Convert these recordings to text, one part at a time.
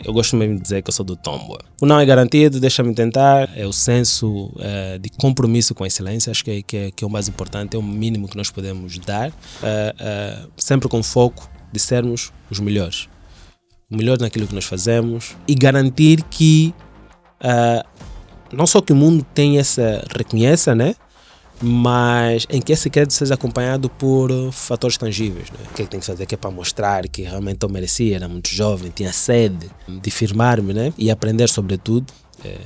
eu gosto mesmo de dizer que eu sou do tombo. O não é garantido, deixa-me tentar, é o senso de compromisso com a excelência, acho que é o mais importante, é o mínimo que nós podemos dar, sempre com foco de sermos os melhores. O melhor naquilo que nós fazemos e garantir que não só que o mundo reconheça, né? Mas em que esse crédito seja acompanhado por fatores tangíveis, né? O que é que tem que fazer? Que é para mostrar que realmente eu merecia, era muito jovem, tinha sede de firmar-me, né? E aprender sobretudo.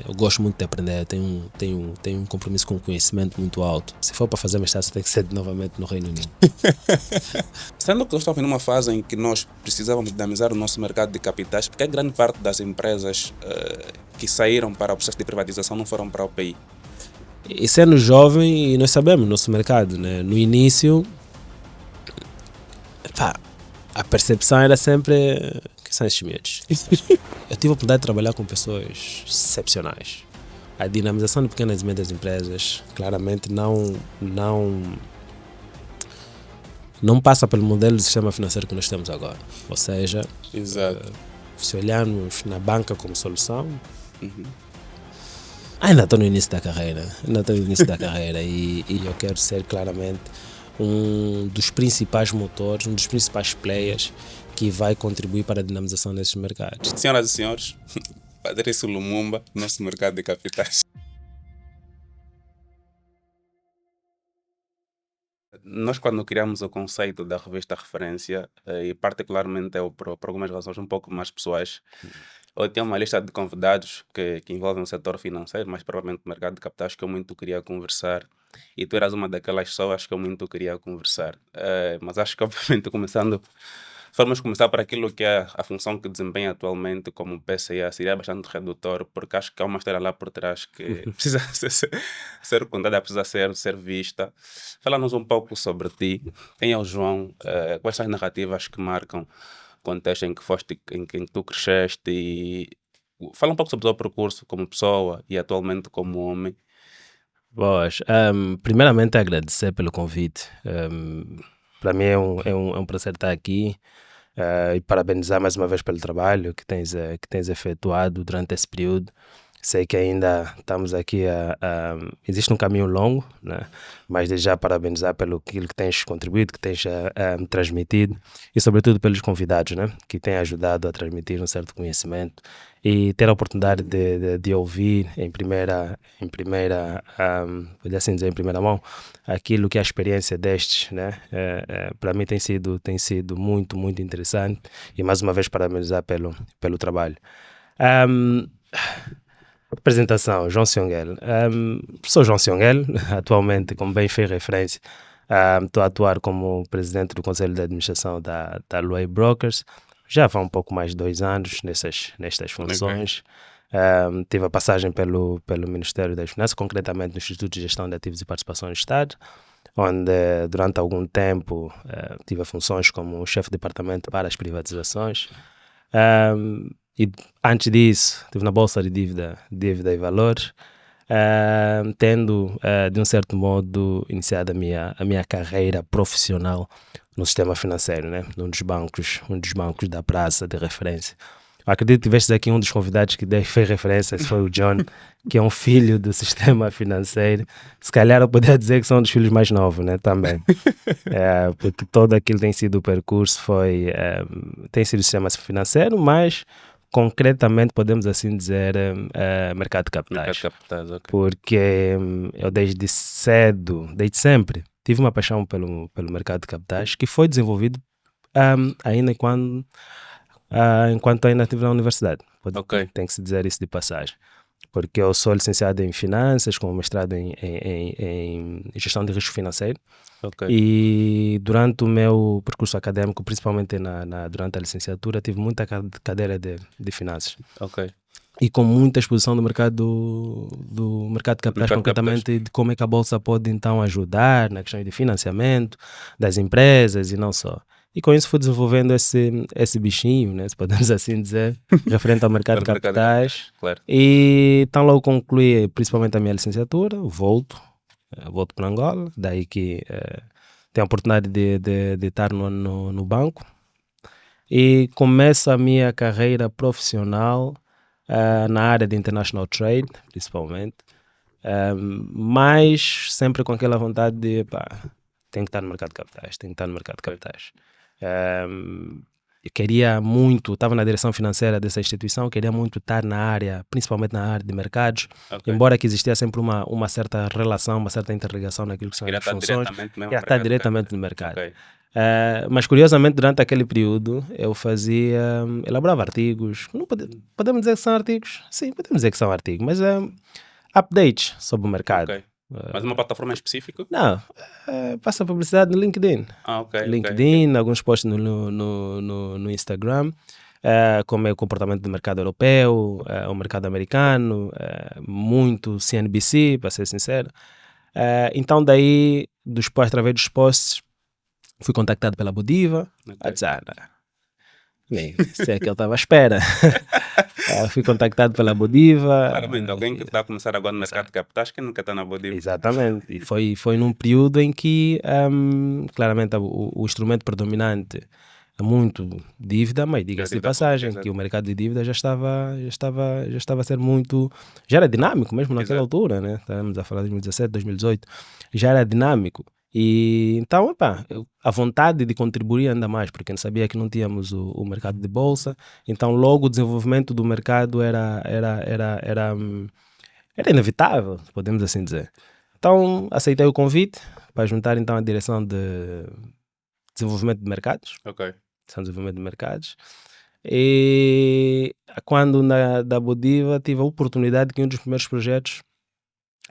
Eu gosto muito de aprender, tenho um compromisso com o conhecimento muito alto. Se for para fazer mestrado, tem que ser novamente no Reino Unido. Sendo que nós estamos numa fase em que nós precisávamos dinamizar o nosso mercado de capitais, porque a grande parte das empresas que saíram para o processo de privatização não foram para o PI. E sendo jovem, nós sabemos nosso mercado, né? No início, a percepção era sempre que são estes miúdos. Eu tive a oportunidade de trabalhar com pessoas excepcionais. A dinamização de pequenas e médias empresas claramente não passa pelo modelo de sistema financeiro que nós temos agora. Ou seja, exato. Se olharmos na banca como solução, ainda estou no início da carreira. E eu quero ser claramente um dos principais motores, um dos principais players que vai contribuir para a dinamização desses mercados. Senhoras e senhores, Patrício Lumumba, nosso mercado de capitais. Nós, quando criamos o conceito da revista Referência, e particularmente por algumas razões um pouco mais pessoais, eu tinha uma lista de convidados que envolvem o setor financeiro, mas provavelmente o mercado de capitais, que eu muito queria conversar. E tu eras uma daquelas pessoas que eu muito queria conversar. Mas acho que, obviamente, vamos começar por aquilo que é a função que desempenha atualmente como PCA. Seria bastante redutor, porque acho que há uma história lá por trás que precisa ser contada, precisa ser vista. Fala-nos um pouco sobre ti. Quem é o João? Quais são as narrativas que marcam o contexto em que em que tu cresceste? E fala um pouco sobre o teu percurso como pessoa e atualmente como homem. Boas. Primeiramente, agradecer pelo convite. Para mim é um prazer estar aqui e parabenizar mais uma vez pelo trabalho que tens efetuado durante esse período. Sei que ainda estamos aqui existe um caminho longo, né? Mas desde já parabenizar pelo aquilo que tens contribuído, que tens transmitido e sobretudo pelos convidados, né? Que têm ajudado a transmitir um certo conhecimento e ter a oportunidade de ouvir em primeira assim dizer, em primeira mão, aquilo que é a experiência destes, né? Para mim tem sido muito, muito interessante e mais uma vez parabenizar pelo trabalho. Apresentação, João Sionguel. Sou João Sionguel, atualmente, como bem fez referência, estou a atuar como presidente do Conselho de Administração da Luay Brokers. Já há um pouco mais de 2 anos nestas funções. Tive a passagem pelo Ministério das Finanças, concretamente no Instituto de Gestão de Ativos e Participação do Estado, onde durante algum tempo tive funções como chefe de departamento para as privatizações. E antes disso, estive na Bolsa de Dívida e Valores, tendo, de um certo modo, iniciado a minha carreira profissional no sistema financeiro, né? Um dos bancos da praça de referência. Eu acredito que tiveste aqui um dos convidados que fez referência, esse foi o John, que é um filho do sistema financeiro. Se calhar eu poderia dizer que são um dos filhos mais novos, né? Também. Porque todo aquilo tem sido o percurso, tem sido o sistema financeiro, mas concretamente podemos assim dizer mercado de capitais. Okay. Porque eu desde sempre, tive uma paixão pelo mercado de capitais que foi desenvolvido ainda enquanto ainda estive na universidade. Tem que se dizer isso de passagem. Porque eu sou licenciado em Finanças, com mestrado em Gestão de Risco Financeiro. E durante o meu percurso académico, principalmente durante a licenciatura, tive muita cadeira de Finanças. E com muita exposição do mercado de capitais, concretamente de como é que a Bolsa pode então ajudar na questão de financiamento das empresas e não só. E com isso fui desenvolvendo esse bichinho, né, se podemos assim dizer, referente ao mercado de capitais. Claro. E então logo concluí principalmente a minha licenciatura, volto para Angola, daí que tenho a oportunidade de estar no banco. e começo a minha carreira profissional na área de International Trade, principalmente, mas sempre com aquela vontade de, pá, tenho que estar no mercado de capitais, tenho que estar no mercado de capitais. Eu queria muito, estava na direção financeira dessa instituição, queria muito estar na área, principalmente na área de mercados, Ok. embora que existia sempre uma certa relação, uma certa interligação naquilo que são Queria as estar funções, diretamente mesmo queria no estar mercado de diretamente capitais. no mercado. Ok. Mas curiosamente durante aquele período eu elaborava artigos, não podemos dizer que são artigos, sim, podemos dizer que são artigos, mas updates sobre o mercado. Ok. Mas uma plataforma específica? Não, passa publicidade no LinkedIn. Ah, ok, LinkedIn, alguns posts no Instagram, como é o comportamento do mercado europeu, o mercado americano, muito CNBC, para ser sincero. Então daí, através dos posts, fui contactado pela Bodiva. Ok. Bem, se é que eu estava à espera. Fui contactado pela Bodiva. Claramente, alguém que está a começar agora no mercado de capitais, que nunca está na Bodiva. Exatamente. E foi num período em que, claramente, o instrumento predominante é muito dívida, mas diga-se de Dívida passagem, pública, que o exato. mercado de dívida já estava a ser muito. Já era dinâmico mesmo naquela Exato. altura, né? Estávamos a falar de 2017, 2018. Já era dinâmico. E então, a vontade de contribuir ainda mais, porque sabia que não tínhamos o mercado de bolsa, então logo o desenvolvimento do mercado era inevitável, podemos assim dizer. Então aceitei o convite para juntar então a direção de desenvolvimento de mercados, Ok. E quando da Bodiva tive a oportunidade que um dos primeiros projetos,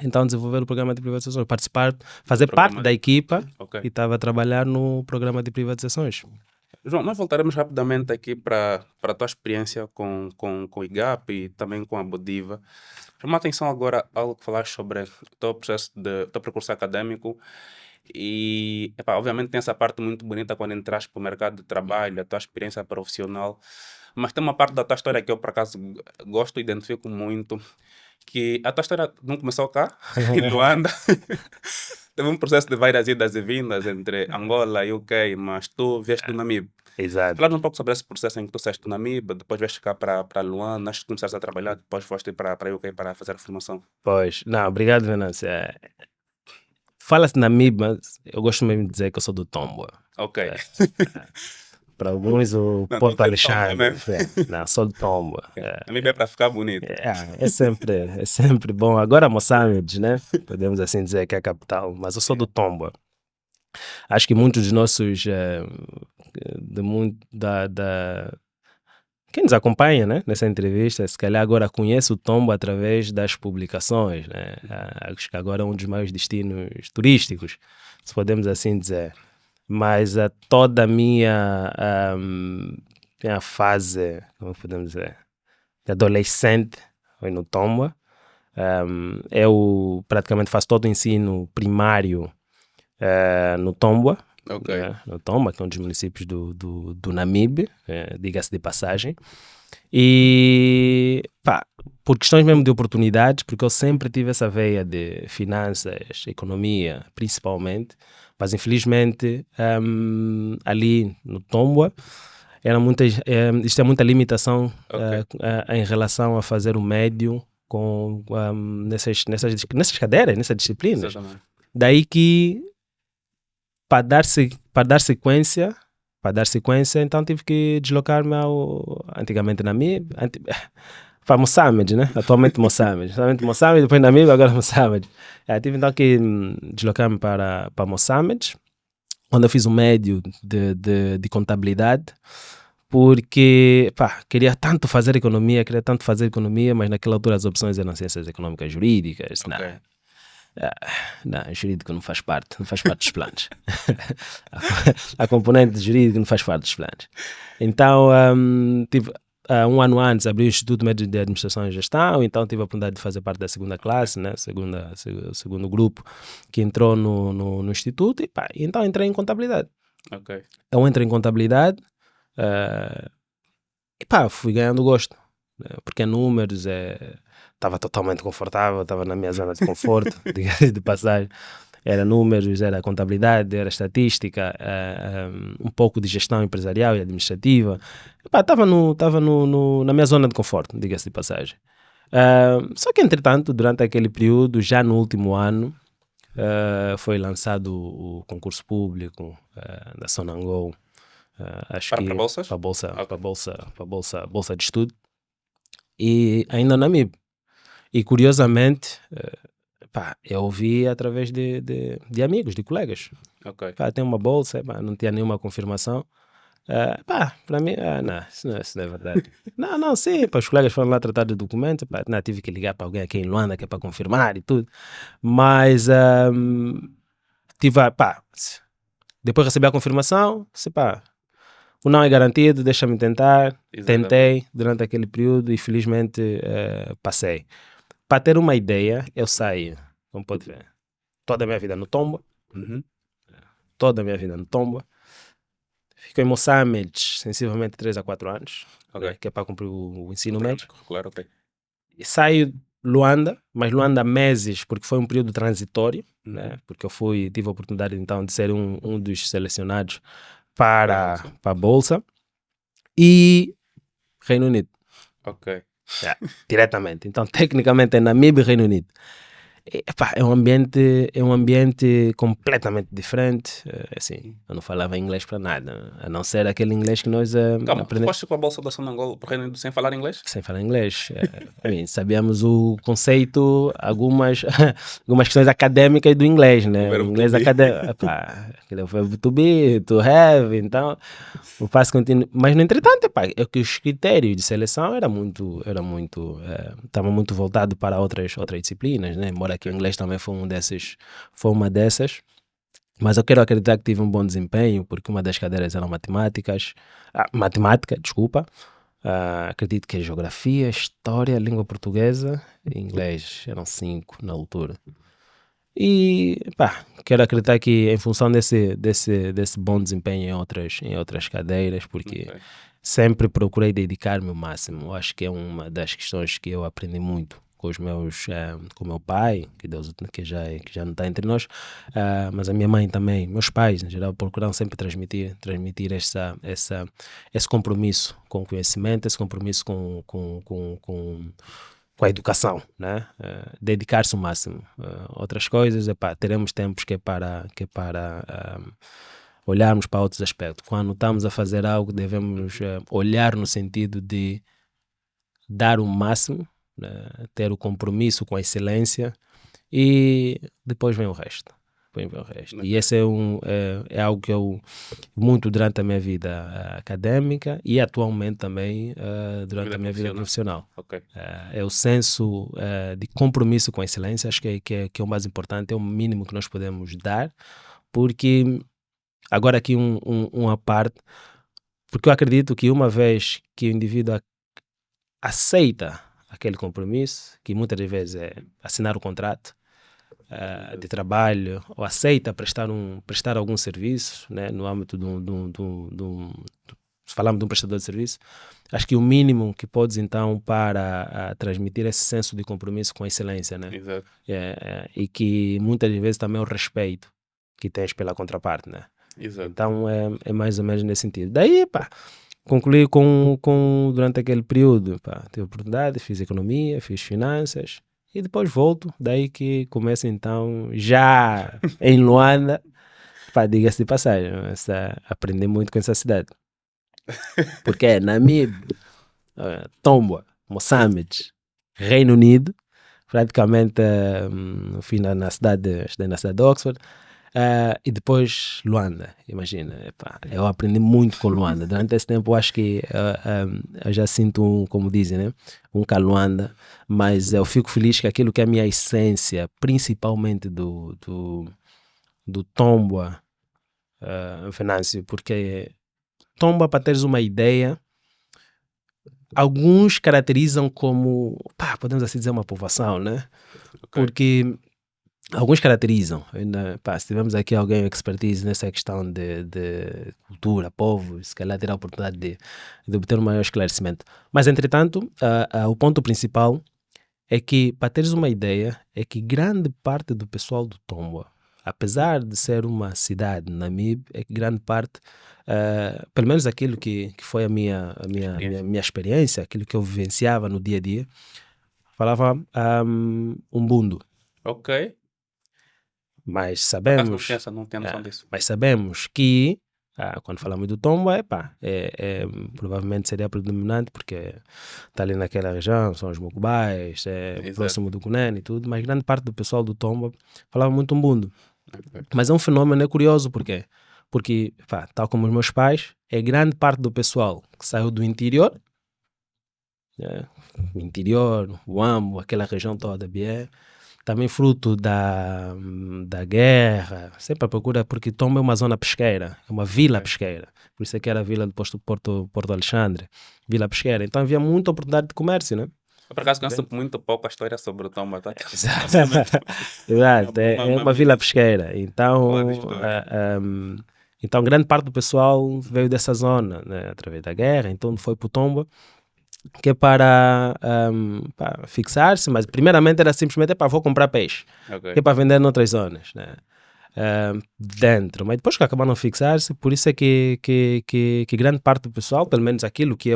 então desenvolver o programa de privatizações, participar, fazer parte programa da equipa Ok. que estava a trabalhar no programa de privatizações. João, nós voltaremos rapidamente aqui para a tua experiência com o IGAP e também com a Bodiva. Chama a atenção agora algo que falaste sobre o teu processo o teu percurso acadêmico e, obviamente tem essa parte muito bonita quando entraste para o mercado de trabalho, a tua experiência profissional, mas tem uma parte da tua história que eu, por acaso, gosto e identifico muito, que a tua história não começou cá, em Luanda. Teve um processo de várias idas e vindas entre Angola e UK, mas tu vieste do Namibe. Exato. Falaram um pouco sobre esse processo em que tu saíste do Namibe, depois vieste cá para Luanda, antes de começares a trabalhar, depois foste para UK para fazer a formação. Pois, não, obrigado, Venâncio. Fala-se na MIB, mas eu gosto mesmo de dizer que eu sou do Tomboa. Ok. Para alguns, o Não, Porto tu é de Tomboa Alexandre. mesmo. Não, sou do Tomboa. Namibe é para ficar bonito. É sempre bom. Agora Moçambique, né? Podemos assim dizer que é a capital, mas eu sou do Tomboa. Acho que muitos dos nossos, quem nos acompanha, né, nessa entrevista, se calhar agora conhece o Tombo através das publicações, né? Acho que agora é um dos maiores destinos turísticos, se podemos assim dizer. Mas toda a minha fase, como podemos dizer, de adolescente foi no Tombo. Eu praticamente faço todo o ensino primário no Tomboa, Ok. no Tomba, que é um dos municípios do Namibe, diga-se de passagem. E por questões mesmo de oportunidades, porque eu sempre tive essa veia de finanças, economia, principalmente, mas infelizmente ali no Tomba existia muita limitação Ok. em relação a fazer o médio com nessas cadeiras, nessas disciplinas. Exatamente. Daí que para dar sequência, então tive que deslocar-me antigamente Namibe, para Moçambique, né? Atualmente Moçambique, depois Namibe, agora Moçambique. Tive então que deslocar-me para Moçambique, onde eu fiz o médio de contabilidade, porque queria tanto fazer economia, mas naquela altura as opções eram ciências econômicas jurídicas. Ok. Não, jurídico não faz parte dos planos. A componente jurídica não faz parte dos planos. Então, tive, um ano antes, abri o Instituto Médio de Administração e Gestão, então tive a oportunidade de fazer parte da segunda classe, né? Segundo grupo que entrou no Instituto, e então entrei em contabilidade. Ok. Eu entrei em contabilidade e fui ganhando gosto, né? Porque números, estava totalmente confortável, estava na minha zona de conforto, de passagem. Era números, era contabilidade, era estatística, um pouco de gestão empresarial e administrativa. Estava na minha zona de conforto, diga-se de passagem. Só que, entretanto, durante aquele período, já no último ano, foi lançado o concurso público da Sonangol, acho Para que bolsas? para Ok. bolsa de estudo, e ainda na MIB. E curiosamente, eu ouvi através de amigos, de colegas. Ok. Tem uma bolsa, não tinha nenhuma confirmação. Para mim, não, isso não é verdade. Não, sim, os colegas foram lá tratar de documentos, não, tive que ligar para alguém aqui em Luanda que é para confirmar e tudo. Mas, tive, depois recebi a confirmação, o não é garantido, deixa-me tentar. Exatamente. Tentei durante aquele período e felizmente passei. Para ter uma ideia, eu saí, como pode ver, toda a minha vida no Tomba, Uhum. toda a minha vida no Tomba. Fiquei em Moçambique sensivelmente 3 a 4 anos, Ok. né, que é para cumprir o ensino Programa médio. curricular, ok. E saí Luanda, mas Luanda meses, porque foi um período transitório, né, porque eu tive a oportunidade então de ser um dos selecionados para a Bolsa, e Reino Unido, Ok. diretamente. Então, tecnicamente é Namíbia e Reino Unido. É um ambiente completamente diferente. Assim, eu não falava inglês para nada, a não ser aquele inglês que nós Calma, tu aprendemos foste com a bolsa da Sonangol para o Reino Unido sem falar inglês? sem falar inglês. Sabíamos o conceito, algumas questões acadêmicas do inglês, O né? O verbo to inglês be. acadêmico, aquele é o verbo to be, to have, então o passo contínuo. Mas no entretanto, é que os critérios de seleção estava muito voltado para outras disciplinas, né? Embora que o inglês também foi uma dessas. Mas eu quero acreditar que tive um bom desempenho, porque uma das cadeiras eram matemática, desculpa. Acredito que é geografia, história, língua portuguesa e inglês. Eram 5 na altura. E quero acreditar que em função desse bom desempenho em outras cadeiras, porque Ok. sempre procurei dedicar-me o máximo. Eu acho que é uma das questões que eu aprendi muito com o meu pai, que já não está entre nós, mas a minha mãe também, meus pais em geral procuram sempre transmitir esse compromisso com o conhecimento, esse compromisso com a educação, né? Dedicar-se o máximo. Outras coisas, teremos tempos que é para olharmos para outros aspectos. Quando estamos a fazer algo, devemos olhar no sentido de dar o máximo, né? Ter o compromisso com a excelência, e depois vem o resto. E Ok. esse é algo que eu, muito durante a minha vida académica e atualmente também durante Vida a minha vida profissional. profissional. Ok. É o senso de compromisso com a excelência, acho que é o mais importante, é o mínimo que nós podemos dar, porque, agora aqui uma parte, porque eu acredito que uma vez que o indivíduo aceita aquele compromisso, que muitas das vezes é assinar o contrato de trabalho, ou aceita prestar algum serviço, né, no âmbito se falarmos de um prestador de serviço, acho que o mínimo que podes então para transmitir esse senso de compromisso com a excelência, né? Exato. E que muitas vezes também é o respeito que tens pela contraparte, né? Exato. Então é mais ou menos nesse sentido. Daí, concluí durante aquele período, tive oportunidade, fiz economia, fiz finanças, e depois volto, daí que começo então, já em Luanda, diga-se de passagem, aprendi muito com essa cidade. Porque é Namíbia, Tomboa, Moçambique, Reino Unido, praticamente fui estudei na cidade de Oxford, e depois Luanda, imagina, eu aprendi muito com Luanda. Durante esse tempo eu acho que eu já sinto como dizem, né? Luanda, mas eu fico feliz que aquilo que é a minha essência, principalmente do Tomboa, Venâncio, porque Tomboa, para teres uma ideia, alguns caracterizam como, podemos assim dizer, uma povoação, né? Ok. Porque alguns caracterizam, se tivermos aqui alguém expertise nessa questão de cultura, povo, se calhar terá a oportunidade de obter um maior esclarecimento. Mas, entretanto, o ponto principal é que, para teres uma ideia, é que grande parte do pessoal do Tomboa, apesar de ser uma cidade, Namibe, é que grande parte, pelo menos aquilo que foi a minha experiência, aquilo que eu vivenciava no dia a dia, falava Umbundo. Ok. Mas Por acaso sabemos, não tinha noção disso. mas sabemos que, quando falamos do Tombo, provavelmente seria predominante, porque está ali naquela região, são os Mocubais, Exato. próximo do Cunene e tudo, mas grande parte do pessoal do Tombo falava muito Umbundo. Ok. Mas é um fenômeno curioso, porque tal como os meus pais, é grande parte do pessoal que saiu do interior, né? O interior, o Ambo, aquela região toda, Bié, também fruto da guerra, sempre a procura, porque Tombo é uma zona pesqueira, é uma vila pesqueira, por isso é que era a vila do Porto Alexandre, vila pesqueira, então havia muita oportunidade de comércio, né? Eu, por acaso, conheço muito pouco a história sobre o Tomba, tá? Exato, é uma vila pesqueira, Boa então, história. então grande parte do pessoal veio dessa zona, né, através da guerra, então foi para o Tomba, que é para fixar-se, mas primeiramente era simplesmente, vou comprar peixe, Ok. que é para vender noutras zonas, né? Dentro, mas depois que acabaram de fixar-se, por isso é que grande parte do pessoal, pelo menos aquilo que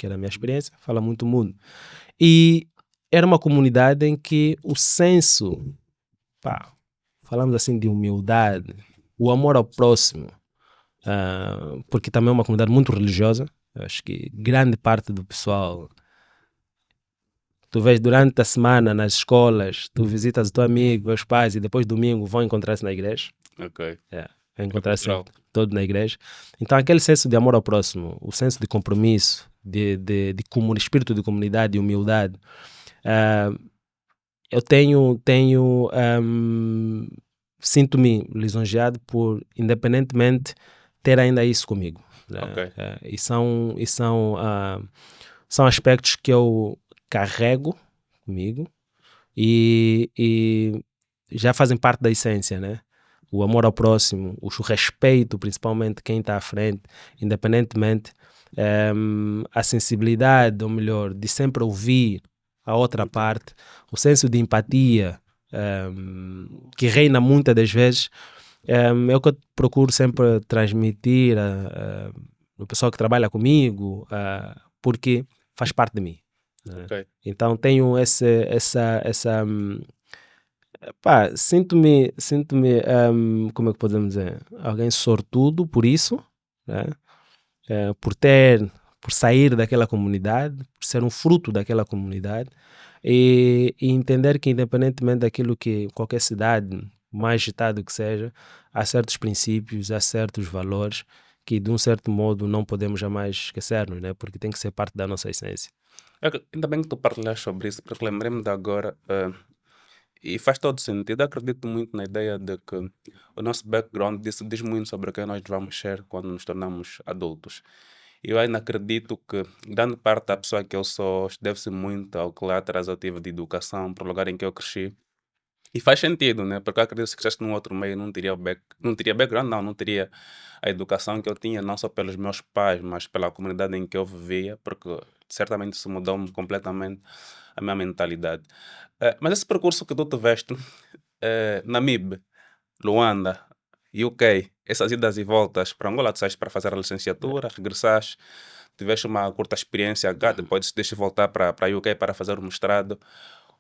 era a minha experiência, fala muito mundo. E era uma comunidade em que o senso, falamos assim de humildade, o amor ao próximo, porque também é uma comunidade muito religiosa. Eu acho que grande parte do pessoal, tu vês durante a semana nas escolas, tu visitas o teu amigo, os pais, e depois domingo vão encontrar-se na igreja. Ok. Vão encontrar-se cultural. todo na igreja. Então aquele senso de amor ao próximo, o senso de compromisso, de espírito de comunidade e humildade, eu sinto-me lisonjeado por, independentemente, ter ainda isso comigo. Ok. E são aspectos que eu carrego comigo e já fazem parte da essência, né? O amor ao próximo, o respeito, principalmente quem está à frente, independentemente, a sensibilidade, ou melhor, de sempre ouvir a outra parte, o senso de empatia que reina muitas das vezes, é o que eu procuro sempre transmitir o pessoal que trabalha comigo, porque faz parte de mim. Né? Ok. Então tenho sinto-me, como é que podemos dizer, alguém sortudo por isso, né? Por sair daquela comunidade, por ser um fruto daquela comunidade e entender que independentemente daquilo que qualquer cidade, mais agitado que seja, há certos princípios, há certos valores que de um certo modo não podemos jamais esquecer-nos, né? Porque tem que ser parte da nossa essência. Ainda bem que tu partilhas sobre isso, porque lembrei-me de agora, e faz todo sentido. Eu acredito muito na ideia de que o nosso background diz muito sobre quem nós vamos ser quando nos tornamos adultos. Eu ainda acredito que grande parte da pessoa que eu sou deve-se muito ao que lá atrás eu tive de educação, para o lugar em que eu cresci. E faz sentido, né? Porque eu acredito que se crescesse num outro meio, não teria background, não teria a educação que eu tinha, não só pelos meus pais, mas pela comunidade em que eu vivia, porque certamente isso mudou completamente a minha mentalidade. Mas esse percurso que tu tiveste, Namibe, Luanda, UK, essas idas e voltas para Angola, tu saíste para fazer a licenciatura, regressaste, tiveste uma curta experiência cá, depois decidiste voltar para UK para fazer o mestrado.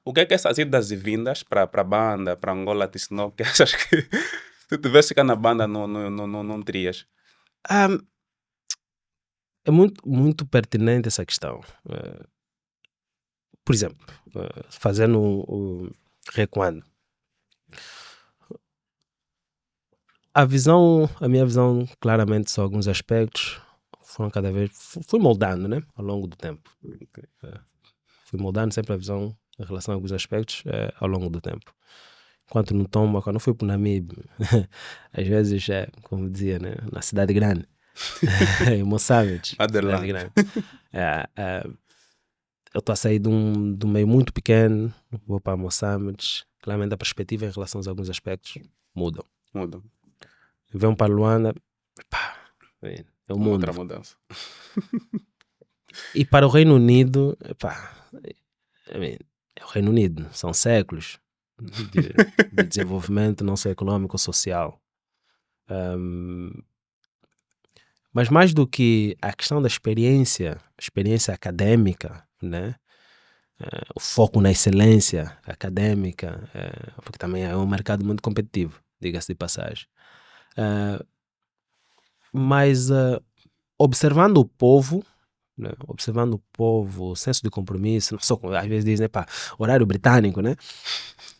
O que é que essas idas e vindas para a banda, para Angola, te ensinou? Que achas que se tu tivesse cá na banda não terias? Ah, é muito, muito pertinente essa questão. Por exemplo, fazendo recuando. A minha visão, claramente, são alguns aspectos foram cada vez, fui moldando, né, ao longo do tempo. Fui moldando sempre a visão em relação a alguns aspectos ao longo do tempo. Enquanto no Tomba, quando fui para o Namibe, às vezes, como dizia, né, na cidade grande, em Moçambique, cidade Adelante. grande. Eu estou a sair de um meio muito pequeno, vou para Moçambique, claramente a perspectiva em relação a alguns aspectos mudam. Muda. Venho para Luanda, pá, é o Uma mundo. outra mudança. E para o Reino Unido, pá, é o Reino Unido, são séculos. de desenvolvimento, não só econômico, social. Mas mais do que a questão da experiência acadêmica, né? O foco na excelência acadêmica, porque também é um mercado muito competitivo, diga-se de passagem. Mas observando o povo, né? Observando o povo, o senso de compromisso, não só, às vezes dizem, pá, horário britânico, né?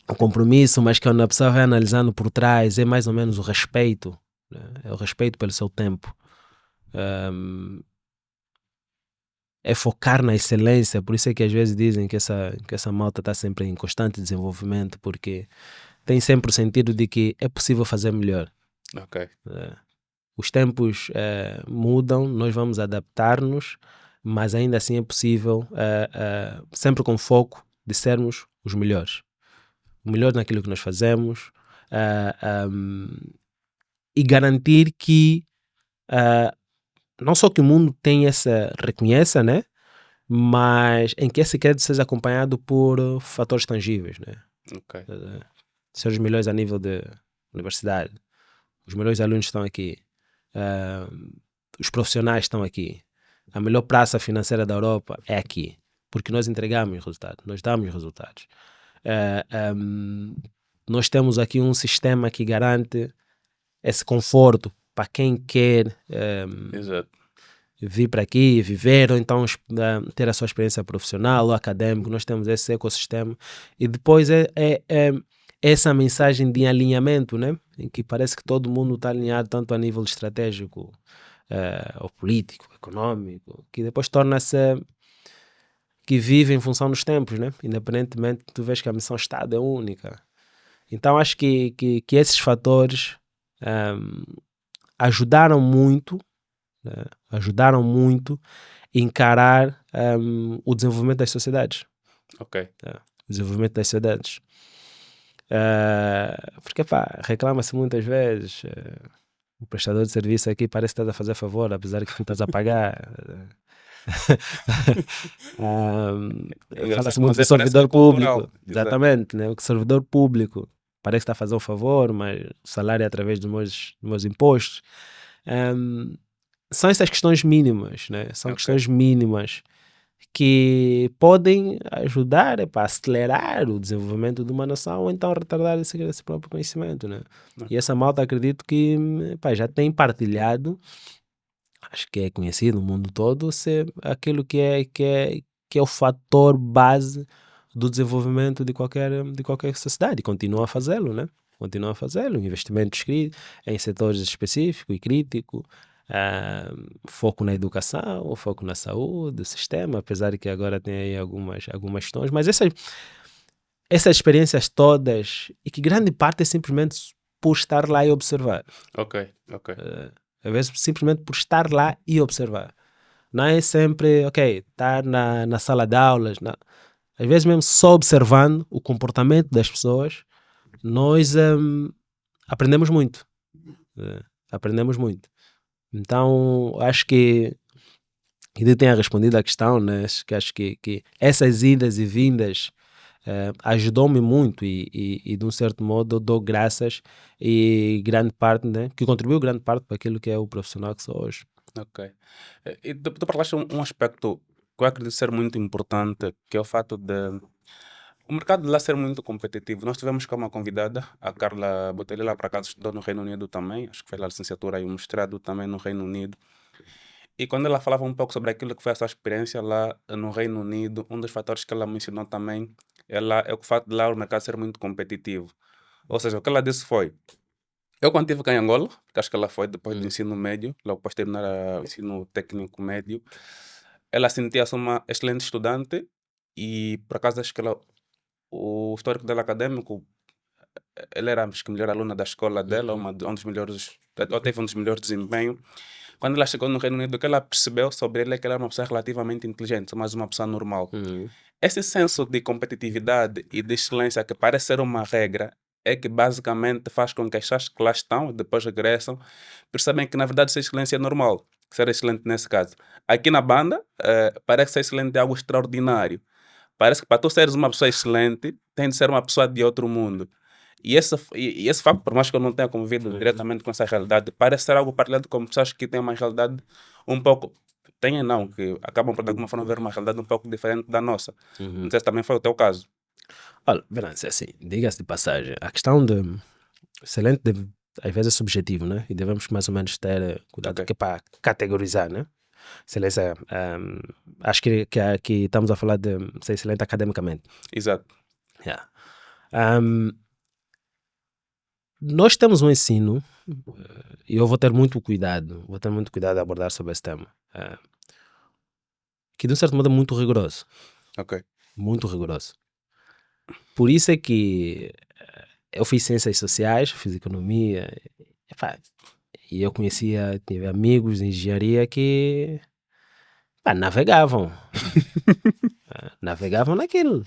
O compromisso, mas que quando a pessoa vai analisando por trás, é mais ou menos o respeito, né? É o respeito pelo seu tempo. É focar na excelência, por isso é que às vezes dizem que essa malta está sempre em constante desenvolvimento, porque tem sempre o sentido de que é possível fazer melhor. Ok. Os tempos mudam, nós vamos adaptar-nos, mas ainda assim é possível, sempre com foco de sermos os melhores. O melhor naquilo que nós fazemos, e garantir que não só que o mundo tem reconheça, né? Mas em que esse crédito seja acompanhado por fatores tangíveis, né? Ok. Ser os melhores a nível de universidade, os melhores alunos estão aqui, os profissionais estão aqui, a melhor praça financeira da Europa é aqui, porque nós entregamos resultados, nós damos resultados. Nós temos aqui um sistema que garante esse conforto para quem quer Exato. vir para aqui, viver, ou então ter a sua experiência profissional ou acadêmica. Nós temos esse ecossistema. E depois é essa mensagem de alinhamento, né? Em que parece que todo mundo está alinhado, tanto a nível estratégico, ou político, econômico, que depois torna-se que vive em função dos tempos, né? Independentemente, tu vês que a missão Estado é única. Então acho que esses fatores ajudaram muito, né? Ajudaram muito a encarar o desenvolvimento das sociedades. Ok. O desenvolvimento das sociedades. Porque pá, reclama-se muitas vezes, o prestador de serviço aqui parece que estás a fazer favor, apesar que tu estás a pagar. Fala-se muito Mas do parece que é servidor cultural. público, Exato. exatamente, né? O servidor público parece que está a fazer um favor, mas o salário é através dos meus impostos. São essas questões mínimas, né? São Ok. questões mínimas que podem ajudar a acelerar o desenvolvimento de uma nação ou então retardar esse próprio conhecimento, né? E essa malta acredito que já tem partilhado, acho que é conhecido no mundo todo, ser aquilo que é o fator base do desenvolvimento de qualquer sociedade. E continua a fazê-lo, né? Continua a fazê-lo. Investimentos em setores específicos e críticos, foco na educação, foco na saúde, o sistema, apesar de que agora tem aí algumas questões, mas essas experiências todas, e que grande parte é simplesmente por estar lá e observar. Ok. Ok. Às vezes simplesmente por estar lá e observar. Não é sempre, estar na sala de aulas. Não. Às vezes mesmo só observando o comportamento das pessoas, nós aprendemos muito. Aprendemos muito. Então, acho que ele tenha respondido à questão, né? Acho que essas idas e vindas ajudou-me muito e de um certo modo eu dou graças e grande parte, né? Que contribuiu grande parte para aquilo que é o profissional que sou hoje. Ok. E tu parlaste um aspecto que eu acredito ser muito importante, que é o fato de o mercado de lá ser muito competitivo. Nós tivemos cá uma convidada, a Carla Botelho, lá para casa estudou no Reino Unido também, acho que fez a licenciatura e o mestrado também no Reino Unido. E quando ela falava um pouco sobre aquilo que foi a sua experiência lá no Reino Unido, um dos fatores que ela mencionou também é o fato de lá o mercado ser muito competitivo. Ou seja, o que ela disse foi: eu quando estive cá em Angola, que acho que ela foi depois do ensino médio, logo após terminar o ensino técnico médio, ela sentia-se uma excelente estudante e por acaso acho que o histórico dela acadêmico, ela era acho que a melhor aluna da escola dela, um dos melhores, ou teve um dos melhores desempenhos. Quando ela chegou no Reino Unido, o que ela percebeu sobre ele é que ela era uma pessoa relativamente inteligente, mas uma pessoa normal. Esse senso de competitividade e de excelência que parece ser uma regra é que basicamente faz com que as pessoas que lá estão, depois regressam, percebem que na verdade ser excelência é normal, ser excelente nesse caso. Aqui na banda, parece ser excelente é algo extraordinário, Parece que para tu seres uma pessoa excelente, tem de ser uma pessoa de outro mundo. E esse facto, por mais que eu não tenha convivido diretamente com essa realidade, parece ser algo partilhado com pessoas que têm uma realidade um pouco. Têm não, que acabam por de alguma forma ver uma realidade um pouco diferente da nossa. Não sei se também foi o teu caso. Olha, Venâncio, assim, diga-se de passagem, a questão de excelente às vezes é subjetivo, né? E devemos mais ou menos ter cuidado Ok. que é para categorizar, né? Excelência, acho que estamos a falar de ser excelente academicamente. Exato. Yeah. Nós temos um ensino, e eu vou ter muito cuidado a abordar sobre esse tema, que de um certo modo é muito rigoroso, Ok. muito rigoroso. Por isso é que eu fiz ciências sociais, fiz economia, epá, e eu tive amigos de engenharia que pá, navegavam naquilo.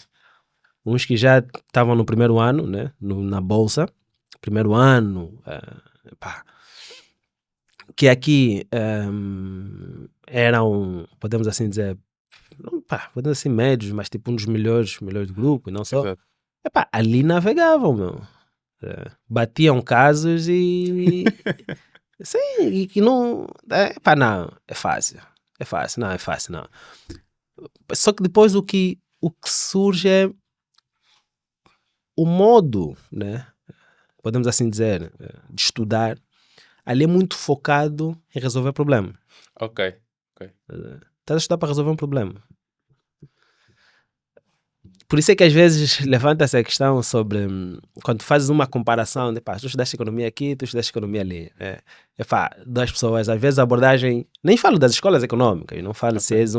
Uns que já estavam no primeiro ano, né, na bolsa, primeiro ano, pá, que aqui eram, podemos assim dizer, não, pá, podemos assim médios, mas tipo um dos melhores do grupo, e não só. Exato. Epá, ali navegavam, meu. Batiam casos e sim, e que não, pá, não, é fácil. É fácil, não, é fácil, não. Só que depois o que surge é o modo, né? Podemos assim dizer, de estudar. Ali é muito focado em resolver problema. Ok. Ok. Estás a estudar para resolver um problema. Por isso é que às vezes levanta-se a questão sobre quando fazes uma comparação de pá, tu estudaste economia aqui, tu estudaste economia ali. Pá, duas pessoas, às vezes a abordagem. Nem falo das escolas econômicas, não falo se Ok.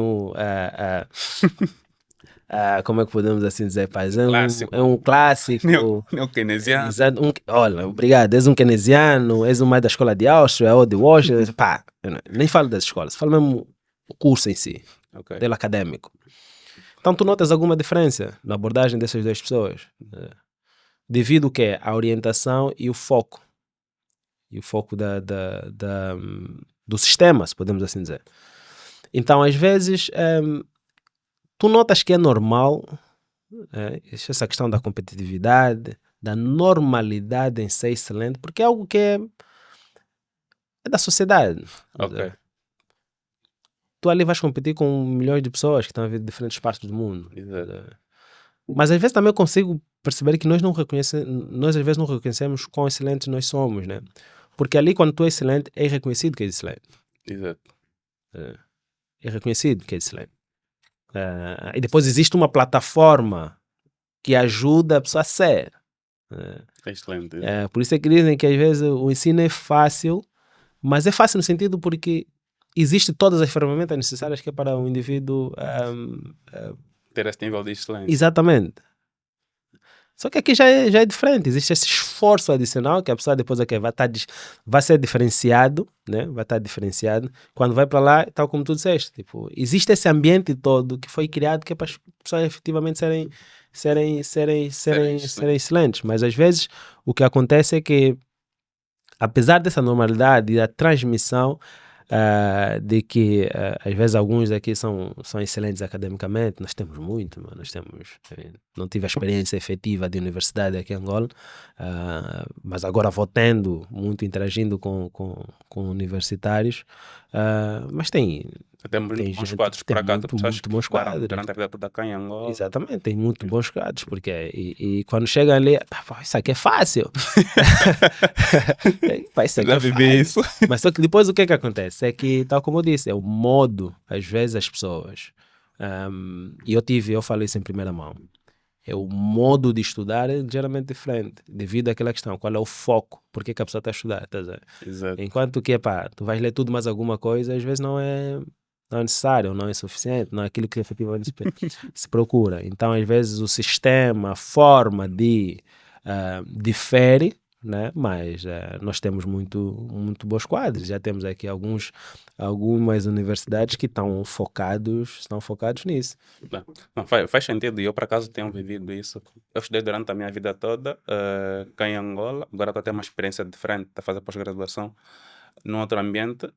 és como é que podemos assim dizer, pá, Clássico. é um clássico. Neo-keynesiano. Exato, olha, obrigado, és um keynesiano, és um mais da escola de Áustria ou de Washington, pá, eu nem falo das escolas, falo mesmo o curso em si, Ok. dele acadêmico. Então tu notas alguma diferença na abordagem dessas duas pessoas? Devido o quê? À orientação e o foco. E o foco do sistema, se podemos assim dizer. Então, às vezes, tu notas que é normal essa questão da competitividade, da normalidade em ser excelente, porque é algo que é da sociedade. Ok. Tu ali vais competir com milhões de pessoas que estão a vir de diferentes partes do mundo. Exato. Mas às vezes também eu consigo perceber que nós às vezes não reconhecemos quão excelentes nós somos, né? Porque ali quando tu és excelente, é reconhecido que és excelente. Exato. É reconhecido que és excelente. E depois existe uma plataforma que ajuda a pessoa a ser. Excelente. Por isso é que dizem que às vezes o ensino é fácil, mas é fácil no sentido porque existe todas as ferramentas necessárias que é para o indivíduo. Ter esse nível de excelência. Exatamente. Só que aqui já é diferente, existe esse esforço adicional que a pessoa depois aqui vai ser diferenciado, né? Vai estar diferenciado. Quando vai para lá, tal como tu disseste, tipo, existe esse ambiente todo que foi criado que é para as pessoas efetivamente serem excelentes. Mas às vezes o que acontece é que, apesar dessa normalidade e da transmissão, de que às vezes alguns daqui são excelentes academicamente, nós temos muito, não tive a experiência efetiva de universidade aqui em Angola, mas agora vou tendo muito, interagindo com universitários, mas tem Temos muito bons gente, quadros tem por acaso. Pessoas muito que bons estudaram quadros. durante a vida toda cá em Angola. Exatamente, tem muito bons quadros, porque e quando chega ali, pá, isso aqui é fácil. Pá, isso aqui Já é vivi fácil. isso. Mas só que depois o que é que acontece? É que, tal como eu disse, é o modo, às vezes as pessoas, e eu falo isso em primeira mão, é o modo de estudar é ligeiramente diferente, devido àquela questão, qual é o foco, porque que a pessoa está a estudar, tá a ver? Exato. Enquanto que, pá, tu vais ler tudo mais alguma coisa, às vezes não é necessário, não é suficiente, não é aquilo que efetivamente se procura. Então, às vezes, o sistema, a forma difere, né? Mas nós temos muito bons quadros. Já temos aqui algumas universidades que estão focados nisso. Não, faz sentido. E eu, por acaso, tenho vivido isso. Eu estudei durante a minha vida toda cá em Angola. Agora estou a ter uma experiência diferente de fazer pós-graduação num outro ambiente.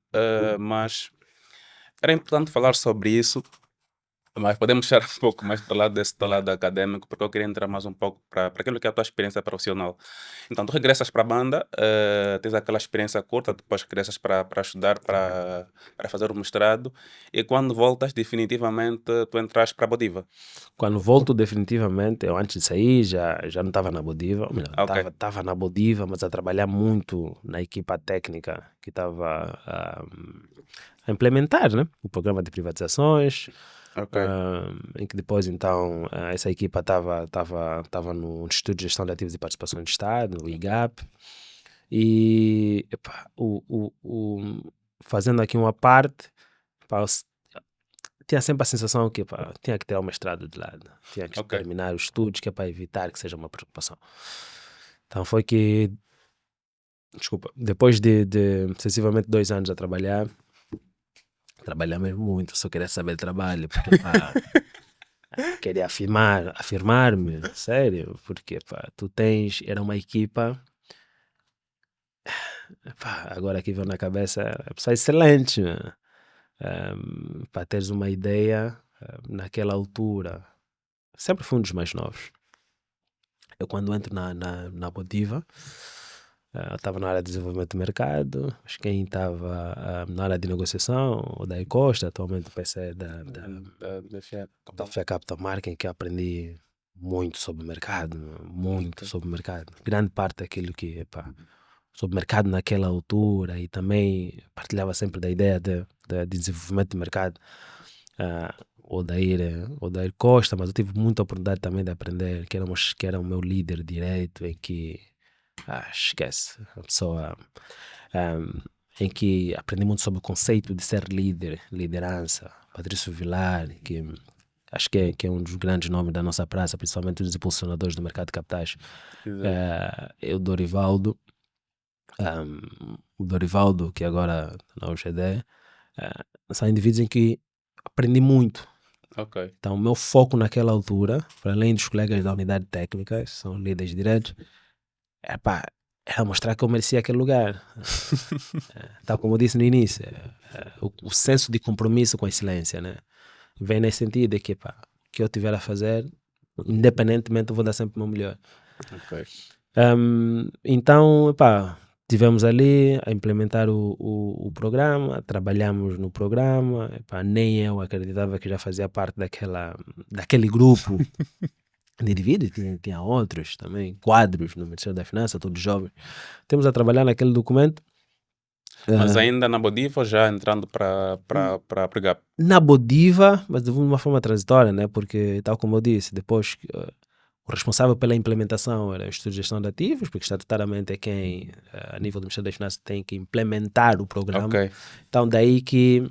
Mas era importante falar sobre isso Mas podemos puxar um pouco mais para o lado desse teu lado acadêmico, porque eu queria entrar mais um pouco para aquilo que é a tua experiência profissional. Então, tu regressas para a banda, tens aquela experiência curta, depois regressas para estudar, para fazer o mestrado, e quando voltas, definitivamente, tu entras para a Bodiva. Quando volto definitivamente, eu antes de sair já não estava na Bodiva, ou melhor, Ok, estava na Bodiva, mas a trabalhar muito na equipa técnica que estava a implementar, né, o programa de privatizações, ok, em que depois então essa equipa estava no Instituto de Gestão de Ativos e Participação do Estado, o IGAP, e epá, fazendo aqui uma parte, pá, tinha sempre a sensação que pá, tinha que ter o mestrado de lado, tinha que ok. terminar os estudos, que é para evitar que seja uma preocupação. Então foi que, desculpa, depois de sensivelmente 2 anos a trabalhar mesmo muito, só queria saber de trabalho, porque pá, queria afirmar-me, sério, porque pá, era uma equipa, pá, agora aqui veio na cabeça, é pessoa excelente, né? Para teres uma ideia, naquela altura, sempre fui um dos mais novos. Eu quando entro na Bodiva, estava na área de desenvolvimento de mercado, mas quem estava na área de negociação, o Daí Costa, atualmente o PC da FIA Capital Marketing, que aprendi muito sobre o mercado, muito Ok. sobre o mercado. Grande parte daquilo que, epá, sobre o mercado naquela altura e também partilhava sempre da ideia de desenvolvimento de mercado. O Dair Costa, mas eu tive muita oportunidade também de aprender, que era o meu líder direito, em que, esquece, a pessoa, em que aprendi muito sobre o conceito de ser líder, liderança. Patrício Vilar, que acho que é um dos grandes nomes da nossa praça, principalmente os impulsionadores do mercado de capitais. Exato. O Dorivaldo, que agora na UGD, são indivíduos em que aprendi muito. Ok. Então, o meu foco naquela altura, para além dos colegas da unidade técnica, que são líderes diretos, pá, era mostrar que eu merecia aquele lugar. Tal como eu disse no início, o senso de compromisso com a excelência, né? Vem nesse sentido de que, pá, o que eu tiver a fazer, independentemente, eu vou dar sempre o meu melhor. Ok. Então, pá, tivemos ali a implementar o programa, trabalhamos no programa, pá, nem eu acreditava que já fazia parte daquele grupo de indivíduos, tinha outros também, quadros no Ministério da Finança, todos jovens. Temos a trabalhar naquele documento. Mas ah, ainda na Bodiva ou já entrando para Pregap? Na Bodiva, mas de uma forma transitória, né? Porque, tal como eu disse, depois o responsável pela implementação era o Instituto de Gestão de Ativos, porque estatutariamente é quem, a nível do Ministério das Finanças, tem que implementar o programa. Ok. Então, daí que,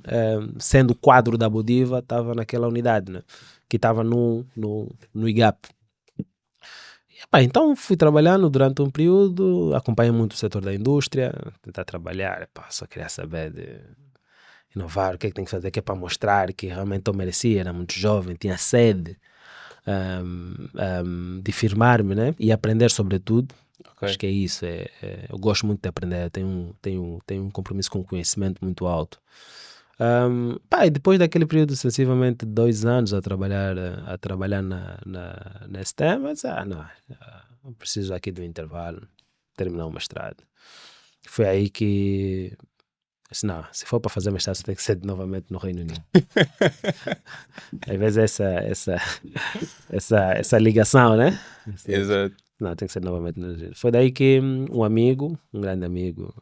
sendo o quadro da Bodiva, estava naquela unidade, né? Que estava no IGAP. E, epá, então, fui trabalhando durante um período, acompanhei muito o setor da indústria, tentar trabalhar, epá, só queria saber de inovar, o que é que tem que fazer, que é para mostrar que realmente eu merecia, era muito jovem, tinha sede de firmar-me, né? E aprender sobretudo. Acho Ok. que é isso, eu gosto muito de aprender, tenho um compromisso com o conhecimento muito alto. Pá, e depois daquele período, sucessivamente 2 anos a trabalhar nesse tema, não, eu preciso aqui do intervalo, terminar o mestrado. Foi aí que disse, não, se for para fazer mestrado, você tem que ser novamente no Reino Unido. Às vezes essa ligação, né? Exato. Não, tem que ser novamente no Reino Unido. Foi daí que um amigo, um grande amigo,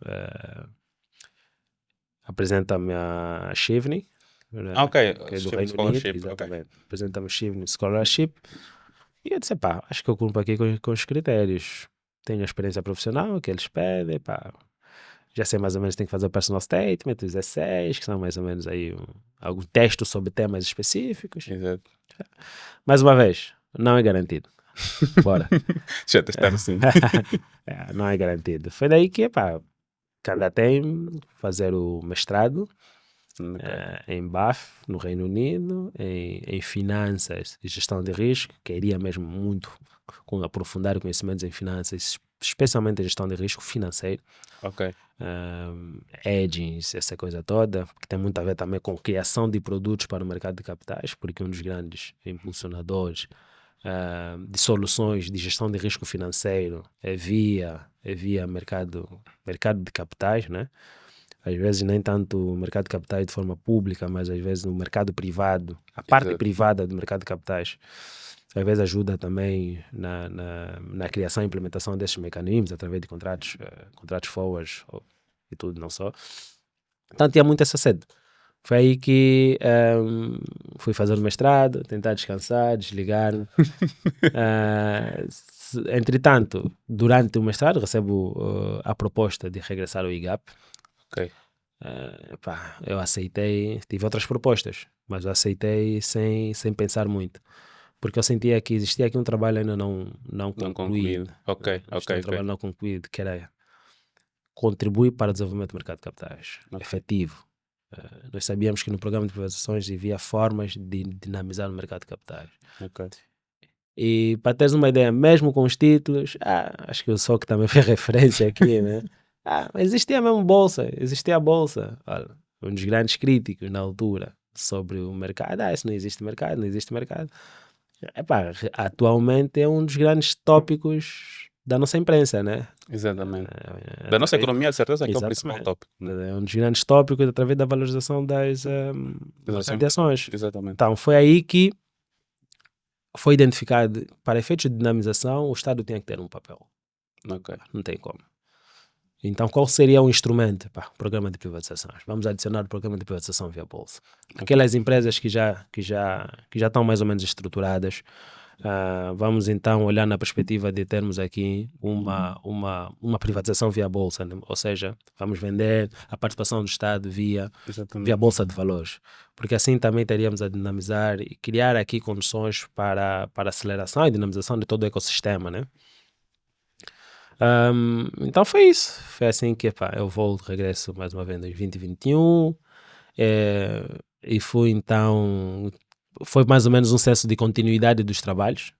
apresenta-me a Shivney, Ah, ok. que é do Shift Reino Unido, Scholarship. Ok. exatamente. Apresenta-me a Shivney Scholarship. E eu disse, pá, acho que eu cumpro aqui com os critérios. Tenho a experiência profissional que eles pedem, pá. Já sei mais ou menos que tem que fazer o personal statement, os essays, que são mais ou menos aí algum texto sobre temas específicos. Exato. Mais uma vez, não é garantido. Bora. Já testaram sim. Não é garantido. Foi daí que, pá, candidatei-me fazer o mestrado Ok. em BAF, no Reino Unido, em finanças e gestão de risco, que iria mesmo muito com aprofundar conhecimentos em finanças, especialmente a gestão de risco financeiro, Ok. hedgings, essa coisa toda, que tem muito a ver também com criação de produtos para o mercado de capitais, porque um dos grandes impulsionadores de soluções de gestão de risco financeiro é via mercado de capitais, né? Às vezes nem tanto o mercado de capitais de forma pública, mas às vezes no mercado privado, a parte Exato. privada do mercado de capitais, às vezes ajuda também na criação e implementação desses mecanismos através de contratos forwards e tudo, não só. Então tinha muito essa sede. Foi aí que fui fazer o mestrado, tentar descansar, desligar. Entretanto, durante o mestrado recebo a proposta de regressar ao IGAP. Ok. Eu aceitei, tive outras propostas, mas eu aceitei sem pensar muito, porque eu sentia que existia aqui um trabalho ainda não Não concluído. concluído. Ok, Existia um ok, trabalho ok. não concluído, que era contribuir para o desenvolvimento do mercado de capitais, Ok. efetivo. Nós sabíamos que no programa de privatizações havia formas de dinamizar o mercado de capitais. Ok. E para teres uma ideia, mesmo com os títulos, acho que o Sok também fez referência aqui, né? Existia mesmo bolsa, existia a bolsa. Olha, um dos grandes críticos na altura sobre o mercado, isso não existe mercado, não existe mercado. Atualmente é um dos grandes tópicos da nossa imprensa, né? Exatamente. Da nossa economia, de certeza que é o principal Exatamente. tópico. Né? É um dos grandes tópicos através da valorização das Exatamente. de ações. Exatamente. Então, foi aí que foi identificado, para efeitos de dinamização, o Estado tinha que ter um papel. Ok. Não tem como. Então, qual seria o instrumento? Programa de privatizações. Vamos adicionar o programa de privatização via bolsa. Aquelas empresas que já estão mais ou menos estruturadas, vamos então olhar na perspectiva de termos aqui uma privatização via bolsa, né? Ou seja, vamos vender a participação do Estado via bolsa de valores, porque assim também teríamos a dinamizar e criar aqui condições para aceleração e dinamização de todo o ecossistema, né? Então foi isso. Foi assim que eu volto, regresso mais uma vez em 2021 e fui então. Foi mais ou menos um processo de continuidade dos trabalhos.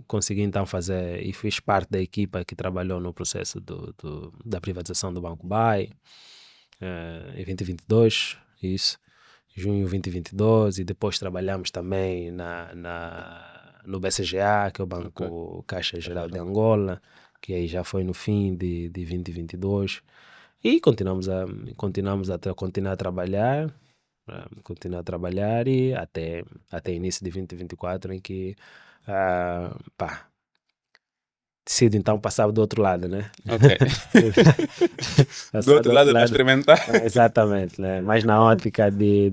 Consegui então fazer e fiz parte da equipa que trabalhou no processo da privatização do Banco BAE em 2022, isso, junho de 2022, e depois trabalhamos também no BCGA, que é o Banco Caixa Geral de Angola, que aí já foi no fim de 2022, e continuamos a continuar a trabalhar e até início de 2024, em que decido então passar do outro lado, né? Ok. Do outro lado da experimentar. Exatamente, né? Mais na ótica de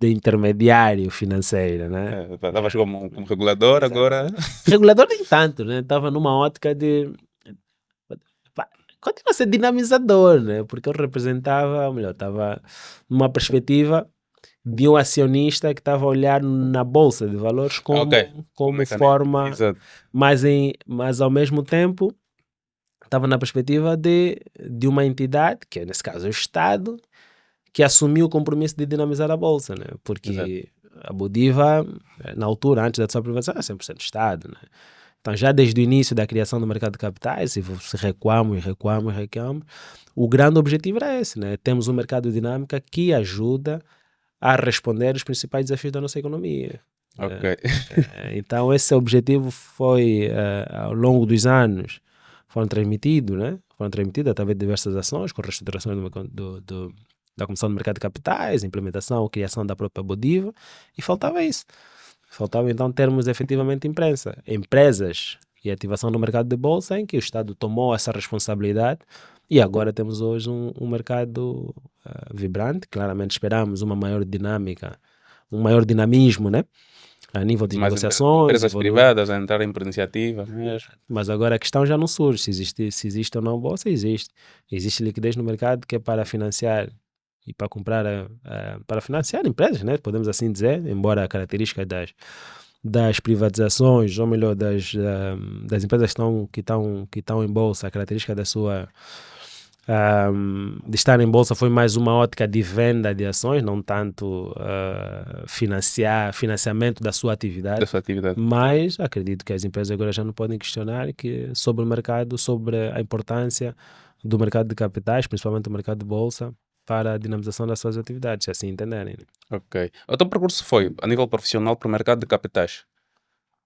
intermediário financeiro, né? Estavas como regulador, agora. Regulador nem tanto, né? Estava numa ótica de continua a ser dinamizador, né? Porque eu representava, ou melhor, estava numa perspectiva de um acionista que estava a olhar na bolsa de valores como forma, mas ao mesmo tempo estava na perspectiva de uma entidade, que nesse caso é o Estado, que assumiu o compromisso de dinamizar a bolsa, né? Porque a Bodiva, na altura, antes da sua privatização, era 100% Estado, né? Então, já desde o início da criação do mercado de capitais, se recuamos, o grande objetivo era esse, né? Temos um mercado dinâmico que ajuda a responder os principais desafios da nossa economia. Ok. Então, esse objetivo foi, ao longo dos anos, foram transmitidos, né? Foram transmitidos através de diversas ações, com reestruturação da Comissão do Mercado de Capitais, implementação, criação da própria Bodiva, e faltava isso. Faltava então termos efetivamente empresas e ativação no mercado de bolsa, em que o Estado tomou essa responsabilidade, e agora temos hoje um mercado vibrante. Claramente esperamos uma maior dinâmica, um maior dinamismo, né? A nível de negociações. Empresas privadas a entrar por iniciativa mesmo. Mas agora a questão já não surge se existe ou não bolsa. Existe liquidez no mercado, que é para financiar e para comprar, para financiar empresas, né? Podemos assim dizer, embora a característica das privatizações, ou melhor, das empresas que estão em bolsa, a característica da sua de estar em bolsa foi mais uma ótica de venda de ações, não tanto financiamento da sua atividade. Dessa atividade. Mas acredito que as empresas agora já não podem questionar que sobre o mercado, sobre a importância do mercado de capitais, principalmente o mercado de bolsa, para a dinamização das suas atividades, se assim entenderem. Ok. O teu percurso foi, a nível profissional, para o mercado de capitais.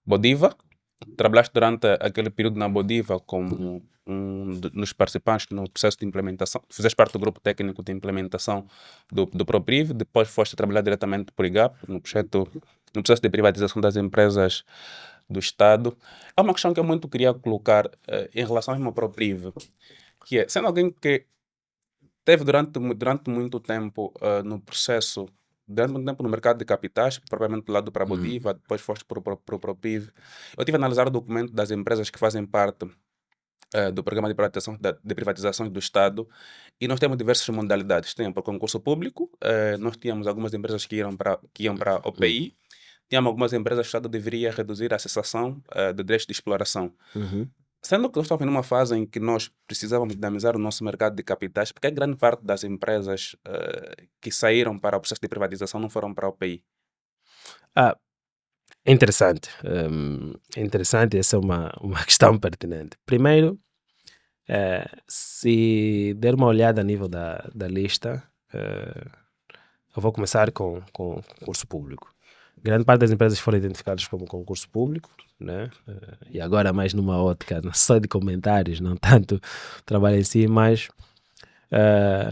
Bodiva, trabalhaste durante aquele período na Bodiva como nos participantes no processo de implementação, fizeste parte do grupo técnico de implementação do ProPriv, depois foste trabalhar diretamente por IGAP, no processo de privatização das empresas do Estado. Há uma questão que eu muito queria colocar em relação ao ProPriv, que é, sendo alguém que teve durante muito tempo no processo, durante muito tempo no mercado de capitais, propriamente do lado para a Bodiva, depois foste para o ProPriv. Eu tive a analisar o documento das empresas que fazem parte do programa de privatizações do Estado, e nós temos diversas modalidades. Tem para concurso público, nós tínhamos algumas empresas que iam para OPI, tínhamos algumas empresas que o Estado deveria reduzir a cessação de direitos de exploração. Sendo que nós estamos numa fase em que nós precisávamos dinamizar o nosso mercado de capitais, porque a grande parte das empresas que saíram para o processo de privatização não foram para o OPI. É interessante. É interessante, essa é uma questão pertinente. Primeiro, se der uma olhada a nível da lista, eu vou começar com concurso público. Grande parte das empresas foram identificadas como concurso público, né? E agora mais numa ótica não só de comentários, não tanto trabalho em si, mas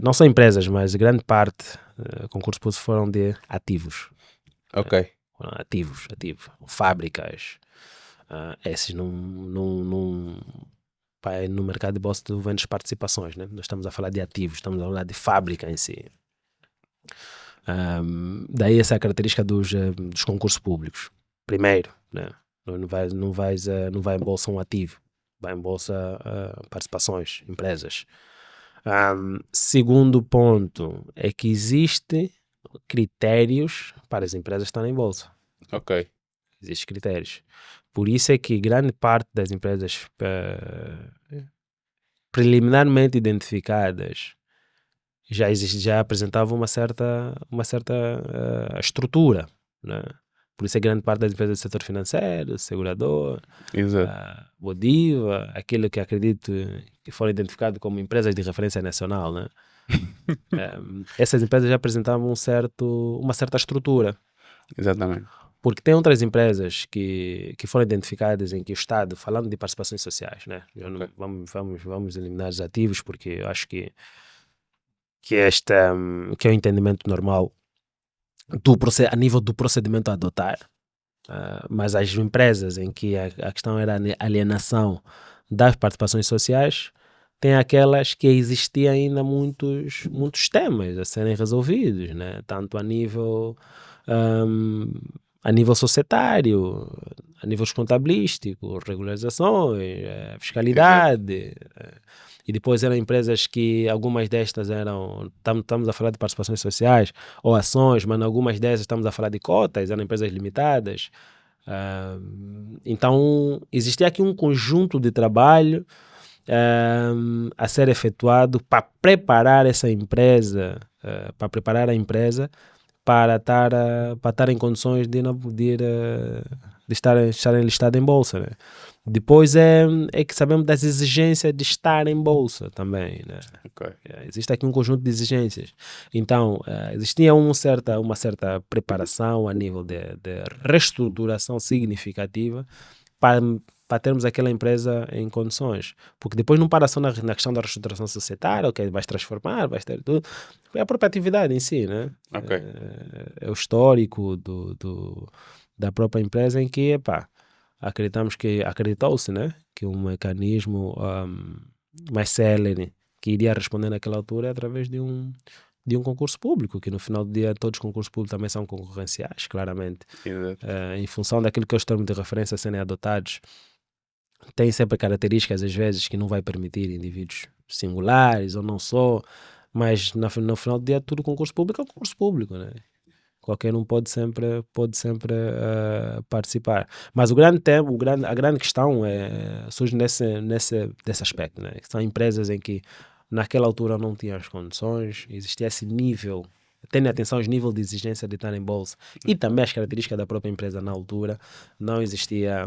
não são empresas, mas grande parte concurso público foram de ativos. Ok. Ativos, fábricas, esses no mercado de bolsa tu vendes participações, né? Nós estamos a falar de ativos, estamos a falar de fábrica em si. Daí essa característica dos concursos públicos. Primeiro, né? não vai em bolsa um ativo, vai em bolsa participações, empresas. Segundo ponto é que existem critérios para as empresas estarem em bolsa. Ok. Existem critérios. Por isso é que grande parte das empresas preliminarmente identificadas já apresentavam uma certa estrutura, né? Por isso é grande parte das empresas do setor financeiro, segurador, Bodiva, aquilo que acredito que foram identificadas como empresas de referência nacional, né? Essas empresas já apresentavam uma certa estrutura. Exatamente. Porque tem outras empresas que foram identificadas em que o Estado, falando de participações sociais, né? Vamos eliminar os ativos, porque eu acho que é o entendimento normal a nível do procedimento a adotar. Mas as empresas em que a questão era a alienação das participações sociais, tem aquelas que existiam ainda muitos temas a serem resolvidos, né? Tanto a nível societário, a nível contabilístico, regularizações, fiscalidade. E depois eram empresas que algumas destas estamos a falar de participações sociais ou ações, mas algumas dessas estamos a falar de cotas, eram empresas limitadas. Então existia aqui um conjunto de trabalho a ser efetuado para preparar essa empresa, para estar em condições de estar listada em bolsa, né? Depois é que sabemos das exigências de estar em bolsa também, né? Okay. Existe aqui um conjunto de exigências. Então, existia uma certa preparação a nível de reestruturação significativa para termos aquela empresa em condições. Porque depois não para só na questão da reestruturação societária, ok, vais transformar, vais ter tudo. É a própria atividade em si, né? Okay. É o histórico da própria empresa em que, acreditou-se, né? Que um mecanismo mais célere que iria responder naquela altura é através de um concurso público, que no final do dia todos os concursos públicos também são concorrenciais, claramente. Em função daquilo que os termos de referência serem adotados, tem sempre características, às vezes, que não vai permitir indivíduos singulares ou não só, mas no final do dia tudo concurso público é um concurso público, né? Qualquer um pode sempre participar. Mas a grande questão surge desse aspecto, né? São empresas em que naquela altura não tinha as condições, existia esse nível, tendo atenção aos níveis de exigência de estar em bolsa e também as características da própria empresa na altura, não existia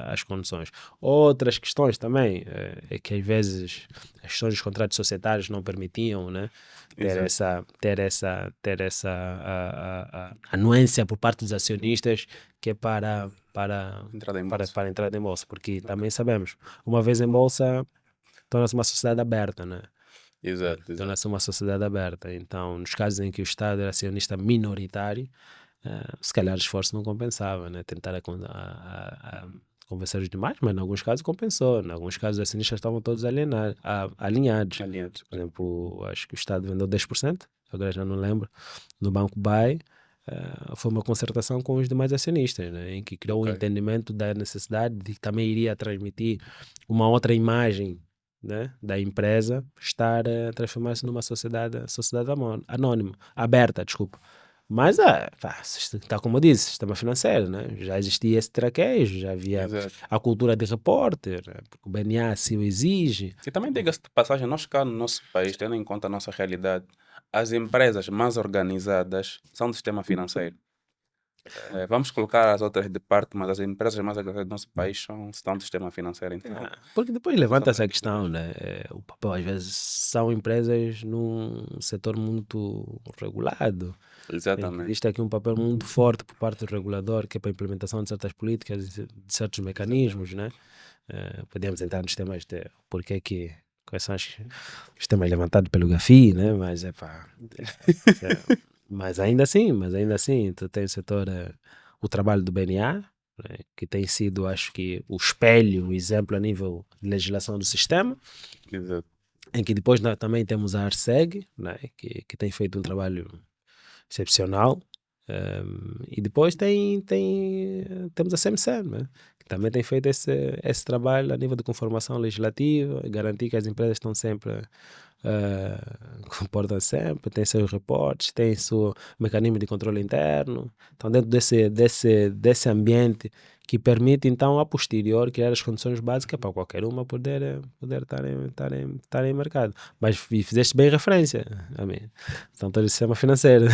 as condições. Outras questões também, é que às vezes as questões dos contratos societários não permitiam, né, Exato. ter essa anuência por parte dos acionistas que é Entrada em bolsa. para entrar em bolsa, porque também sabemos, uma vez em bolsa, torna-se uma sociedade aberta, né? Exato, exato. Torna-se uma sociedade aberta. Então, nos casos em que o Estado era acionista minoritário, se calhar o esforço não compensava, né? Tentar convencer os demais, mas em alguns casos compensou. Em alguns casos, os acionistas estavam todos alinhados. Aliados. Por exemplo, acho que o Estado vendeu 10%, agora já não lembro, no Banco BAE. Foi uma concertação com os demais acionistas, né, em que criou um Ok. entendimento da necessidade de que também iria transmitir uma outra imagem, né, da empresa estar a transformar-se numa sociedade anônima, aberta, desculpa. Mas, está como eu disse, sistema financeiro, né? Já existia esse traquejo, já havia Exato. a cultura de repórter, né, porque o BNA assim o exige. E também diga-se de passagem, nós cá no nosso país, tendo em conta a nossa realidade, as empresas mais organizadas são do sistema financeiro. Vamos colocar as outras de parte, mas as empresas mais organizadas do nosso país estão do sistema financeiro. Então, Porque depois é só levanta-se para a dizer. questão, né? O papel, às vezes, são empresas num setor muito regulado, em que Exatamente. existe aqui um papel muito forte por parte do regulador, que é para a implementação de certas políticas e de certos mecanismos, né? Podemos entrar nos temas de porque que, quais são os temas levantados pelo GAFI, né? Mas, mas ainda assim, tu tem o setor, o trabalho do BNA, né, que tem sido, acho que, o espelho, o exemplo a nível de legislação do sistema, Exato. em que depois também temos a ARSEG, né, que tem feito um trabalho excepcional, e depois temos a CMC, né, que também tem feito esse trabalho a nível de conformação legislativa, garantir que as empresas estão sempre comportam sempre, tem seus reportes, tem seu mecanismo de controle interno. Então, dentro desse ambiente que permite, então, a posterior, criar as condições básicas para qualquer uma poder estar em mercado. Mas fizeste bem referência a mim. Então, todo o sistema financeiro.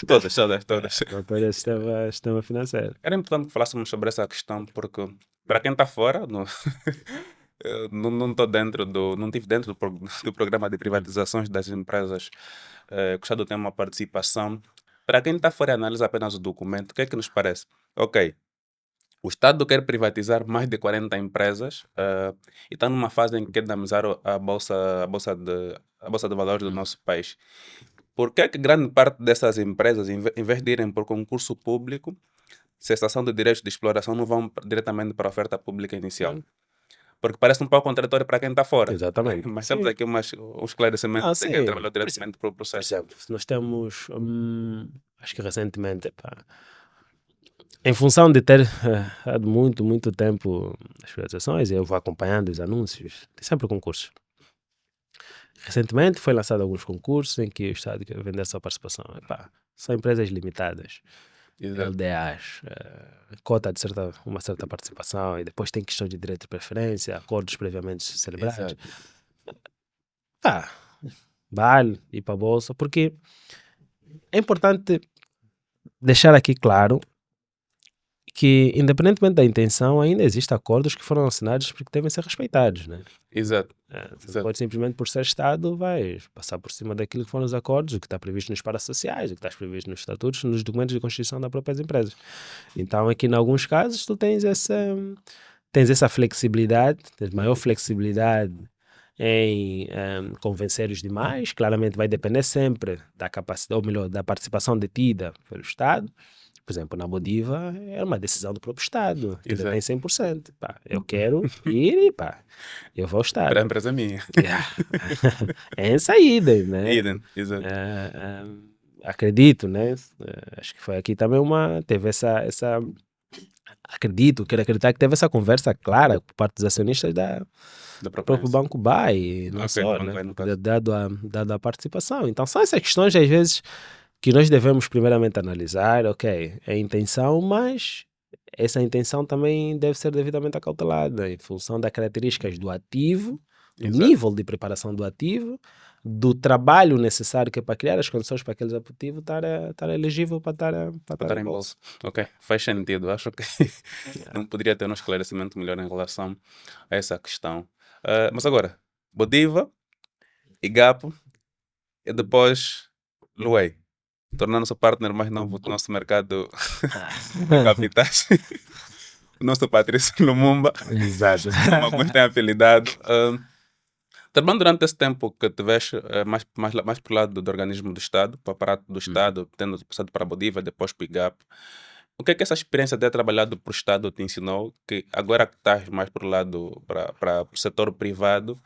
Todas, todas, todas. Então, todo o sistema financeiro. Era importante que falássemos sobre essa questão, porque para quem está fora, eu não estou dentro não estive dentro do programa de privatizações das empresas. Gostava de ter uma participação. Para quem está fora e analisa apenas o documento, o que é que nos parece? Ok, o Estado quer privatizar mais de 40 empresas e está numa fase em que quer dinamizar a bolsa de valores do nosso país. Por que é que grande parte dessas empresas, em vez de irem por concurso público, cessação de direitos de exploração, não vão diretamente para a oferta pública inicial? Porque parece um pouco contraditório para quem está fora. Exatamente. Mas temos aqui um esclarecimento Ah, de quem sim. trabalhou diretamente para o Por processo. exemplo, nós temos, acho que recentemente, em função de ter há muito tempo as privatizações, eu vou acompanhando os anúncios, tem sempre concursos. Recentemente foi lançado alguns concursos em que o Estado quer vender a sua participação. São empresas limitadas, Exato. LDAs, cota de uma certa participação e depois tem questão de direito de preferência, acordos previamente celebrados. Exato. Vale ir para a bolsa, porque é importante deixar aqui claro que, independentemente da intenção, ainda existem acordos que foram assinados porque devem ser respeitados, né? Exato. Você não Exato. pode simplesmente por ser Estado vai passar por cima daquilo que foram os acordos, o que está previsto nos parasociais, o que está previsto nos estatutos, nos documentos de constituição das próprias empresas. Então aqui em alguns casos tu tens essa flexibilidade, tens maior flexibilidade em convencer os demais, claramente vai depender sempre da capacidade, ou melhor, da participação detida pelo Estado. Por exemplo, na Bodiva é uma decisão do próprio Estado, que Exato. detém 100%. Eu quero ir e eu vou estar. A empresa é minha. É em saída, né? Idem. Exato. Acredito, né? Acho que foi aqui também teve quero acreditar que teve essa conversa clara por parte dos acionistas Da do própria próprio Banco BAE, não Ok, só, Banco né? BAE, no caso. Dado a participação. Então são essas questões, às vezes, que nós devemos primeiramente analisar, ok, é a intenção, mas essa intenção também deve ser devidamente acautelada em função das características do ativo, do Exato. nível de preparação do ativo, do trabalho necessário que é para criar as condições para aquele ativo estar elegível para Para estar estar em em bolsa. bolsa. Ok, faz sentido. Acho que não poderia ter um esclarecimento melhor em relação a essa questão. Mas agora, Bodiva, IGAP e depois Luei, tornando-se o partner mais novo do nosso mercado de capitais. O nosso Patrício Lumumba, Exato. como alguns têm apelidado. Trabalhando durante esse tempo que tiveste mais para o lado do organismo do Estado, para o aparato do Estado, tendo passado para a Bodiva, depois para o IGAP, o que é que essa experiência de ter trabalhado para o Estado te ensinou, que agora que estás mais para o lado, para o setor privado,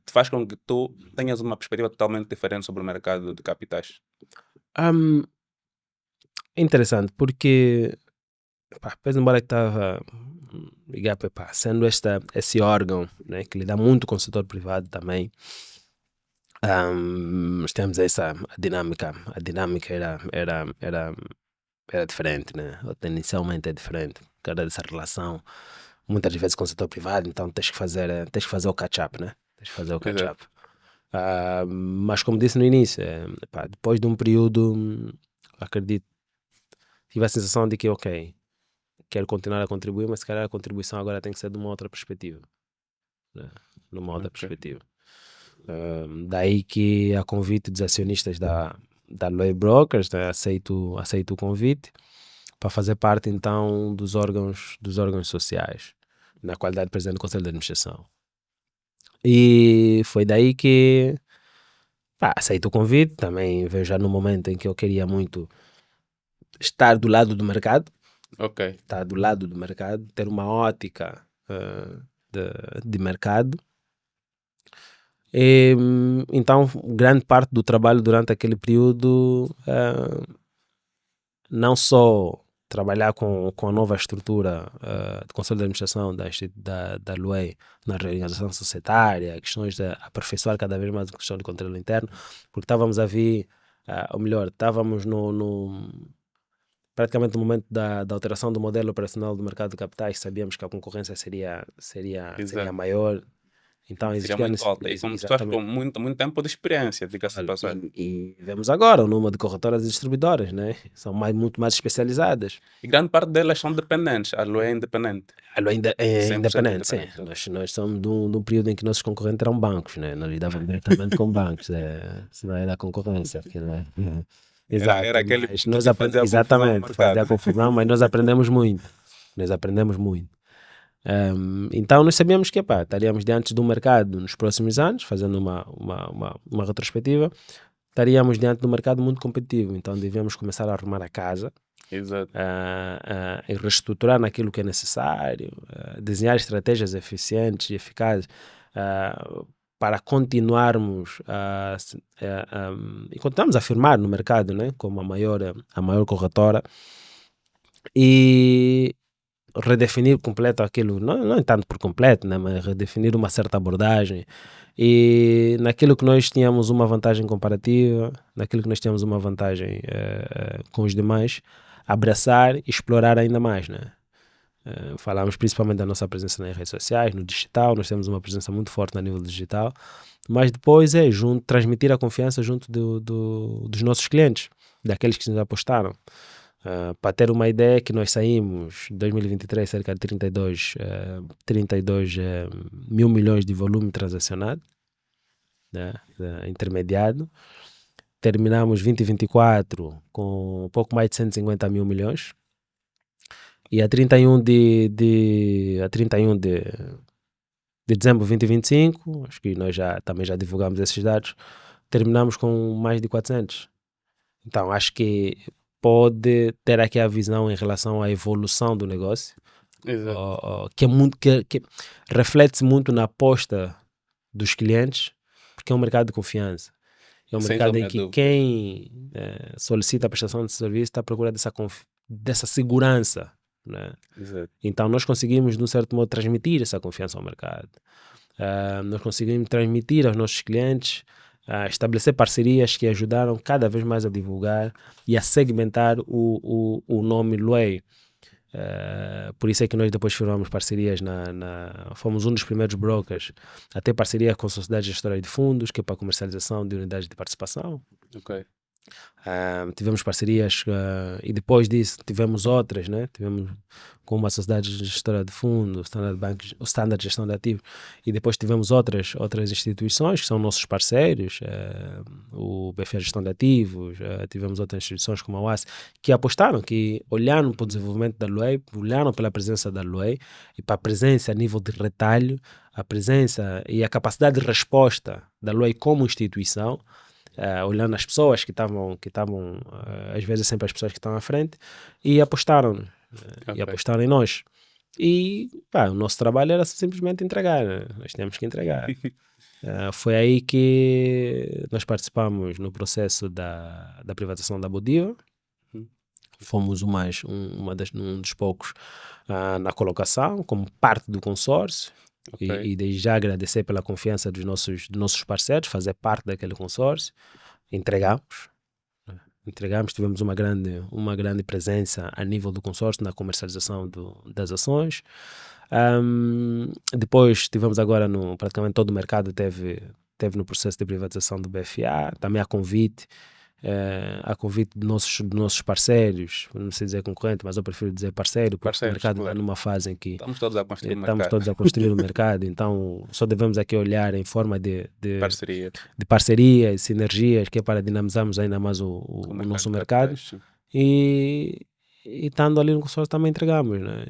te faz com que tu tenhas uma perspectiva totalmente diferente sobre o mercado de capitais? Hum, É interessante porque, pá, depois embora que estava IGAP, pá, sendo esse órgão, né, que lida muito com o setor privado também, nós temos essa a dinâmica era diferente, né? Inicialmente é diferente, por causa dessa relação, muitas vezes com o setor privado, então tens que fazer o catch-up, né? Tens que fazer o Exato. catch-up. Mas como disse no início, pá, depois de um período, acredito, tive a sensação de que, ok, quero continuar a contribuir, mas se calhar a contribuição agora tem que ser de uma outra perspectiva, né? Numa outra Ok. perspectiva. Daí que a convite dos acionistas da Loy Brokers, né, aceito o convite para fazer parte então dos órgãos sociais, na qualidade de presidente do Conselho de Administração. E foi daí que, pá, aceito o convite, também vejo já no momento em que eu queria muito estar do lado do mercado, Ok. estar do lado do mercado, ter uma ótica de mercado. Então, grande parte do trabalho durante aquele período, não só trabalhar com a nova estrutura do Conselho de Administração da LUEI na reorganização societária, questões de aperfeiçoar cada vez mais a questão de controle interno, porque estávamos a vir, ou melhor, estávamos praticamente no momento da alteração do modelo operacional do mercado de capitais, sabíamos que a concorrência seria Exato. maior. Então Seria existia muito alta. E como tu estás com exatamente. muito, muito tempo de experiência, diga-se de Olha, passagem. e vemos agora o número de corretoras e distribuidoras, né? São muito mais especializadas. E grande parte delas são dependentes. A Lua é independente. Ela ainda é 100% independente, sim. independente. Nós somos de um período em que nossos concorrentes eram bancos, né? Nós lidávamos diretamente com bancos, senão era a concorrência. Aquilo, né? Exato, Era aquele mas ponto que fazia a confusão no exatamente, fazia a mercado. confusão, mas nós aprendemos muito. Nós aprendemos muito. Então nós sabíamos que estaríamos diante do mercado nos próximos anos, fazendo uma retrospectiva, estaríamos diante do mercado muito competitivo, então devíamos começar a arrumar a casa, Exato. e reestruturar naquilo que é necessário, desenhar estratégias eficientes e eficazes para continuarmos e continuamos a afirmar no mercado, né, como a maior corretora, e redefinir completo aquilo, não tanto por completo, né, mas redefinir uma certa abordagem e naquilo que nós tínhamos uma vantagem comparativa, naquilo que nós tínhamos uma vantagem com os demais, abraçar e explorar ainda mais, né? Falamos principalmente da nossa presença nas redes sociais, no digital, nós temos uma presença muito forte a nível digital, mas depois transmitir a confiança junto dos nossos clientes, daqueles que nos apostaram. Para ter uma ideia, que nós saímos em 2023 cerca de 32 mil milhões de volume transacionado, né, intermediado. Terminamos 2024 com um pouco mais de 150 mil milhões. E a 31 de dezembro de 2025, acho que nós também já divulgamos esses dados, terminamos com mais de 400. Então, acho que pode ter aqui a visão em relação à evolução do negócio, Exato. que é muito que reflete muito na aposta dos clientes, porque é um mercado de confiança. É um Sem mercado em sombra de que dúvidas. quem solicita a prestação de serviço está à procura dessa segurança, né? Exato. Então nós conseguimos, de um certo modo, transmitir essa confiança ao mercado. Nós conseguimos transmitir aos nossos clientes, estabelecer parcerias que ajudaram cada vez mais a divulgar e a segmentar o nome Luei. Por isso é que nós depois firmamos parcerias fomos um dos primeiros brokers a ter parceria com sociedades gestoras de fundos, que é para comercialização de unidades de participação. Ok. Tivemos parcerias e depois disso tivemos outras, né? Tivemos com uma sociedade gestora de fundos, o Standard Gestão de Ativos, e depois tivemos outras instituições que são nossos parceiros, o BFA Gestão de Ativos, tivemos outras instituições como a OAS, que apostaram, que olharam para o desenvolvimento da LUEI, olharam pela presença da LUEI e para a presença a nível de retalho, a presença e a capacidade de resposta da LUEI como instituição, olhando as pessoas que estavam às vezes sempre as pessoas que estão à frente, e apostaram, e apostaram em nós. E o nosso trabalho era simplesmente entregar, né? Nós tínhamos que entregar. Foi aí que nós participamos no processo da privatização da Bodiva. Fomos um dos poucos na colocação, como parte do consórcio. E desde já agradecer pela confiança dos nossos parceiros, fazer parte daquele consórcio. Entregamos, tivemos uma grande presença a nível do consórcio na comercialização das ações. Depois tivemos agora, praticamente todo o mercado teve no processo de privatização do BFA, também a convite de nossos parceiros, não sei dizer concorrente, mas eu prefiro dizer parceiro, porque o mercado está numa fase em que estamos todos a construir o mercado, então só devemos aqui olhar em forma de parceria e sinergias, que é para dinamizarmos ainda mais o nosso mercado. E estando ali no consórcio também entregamos, né?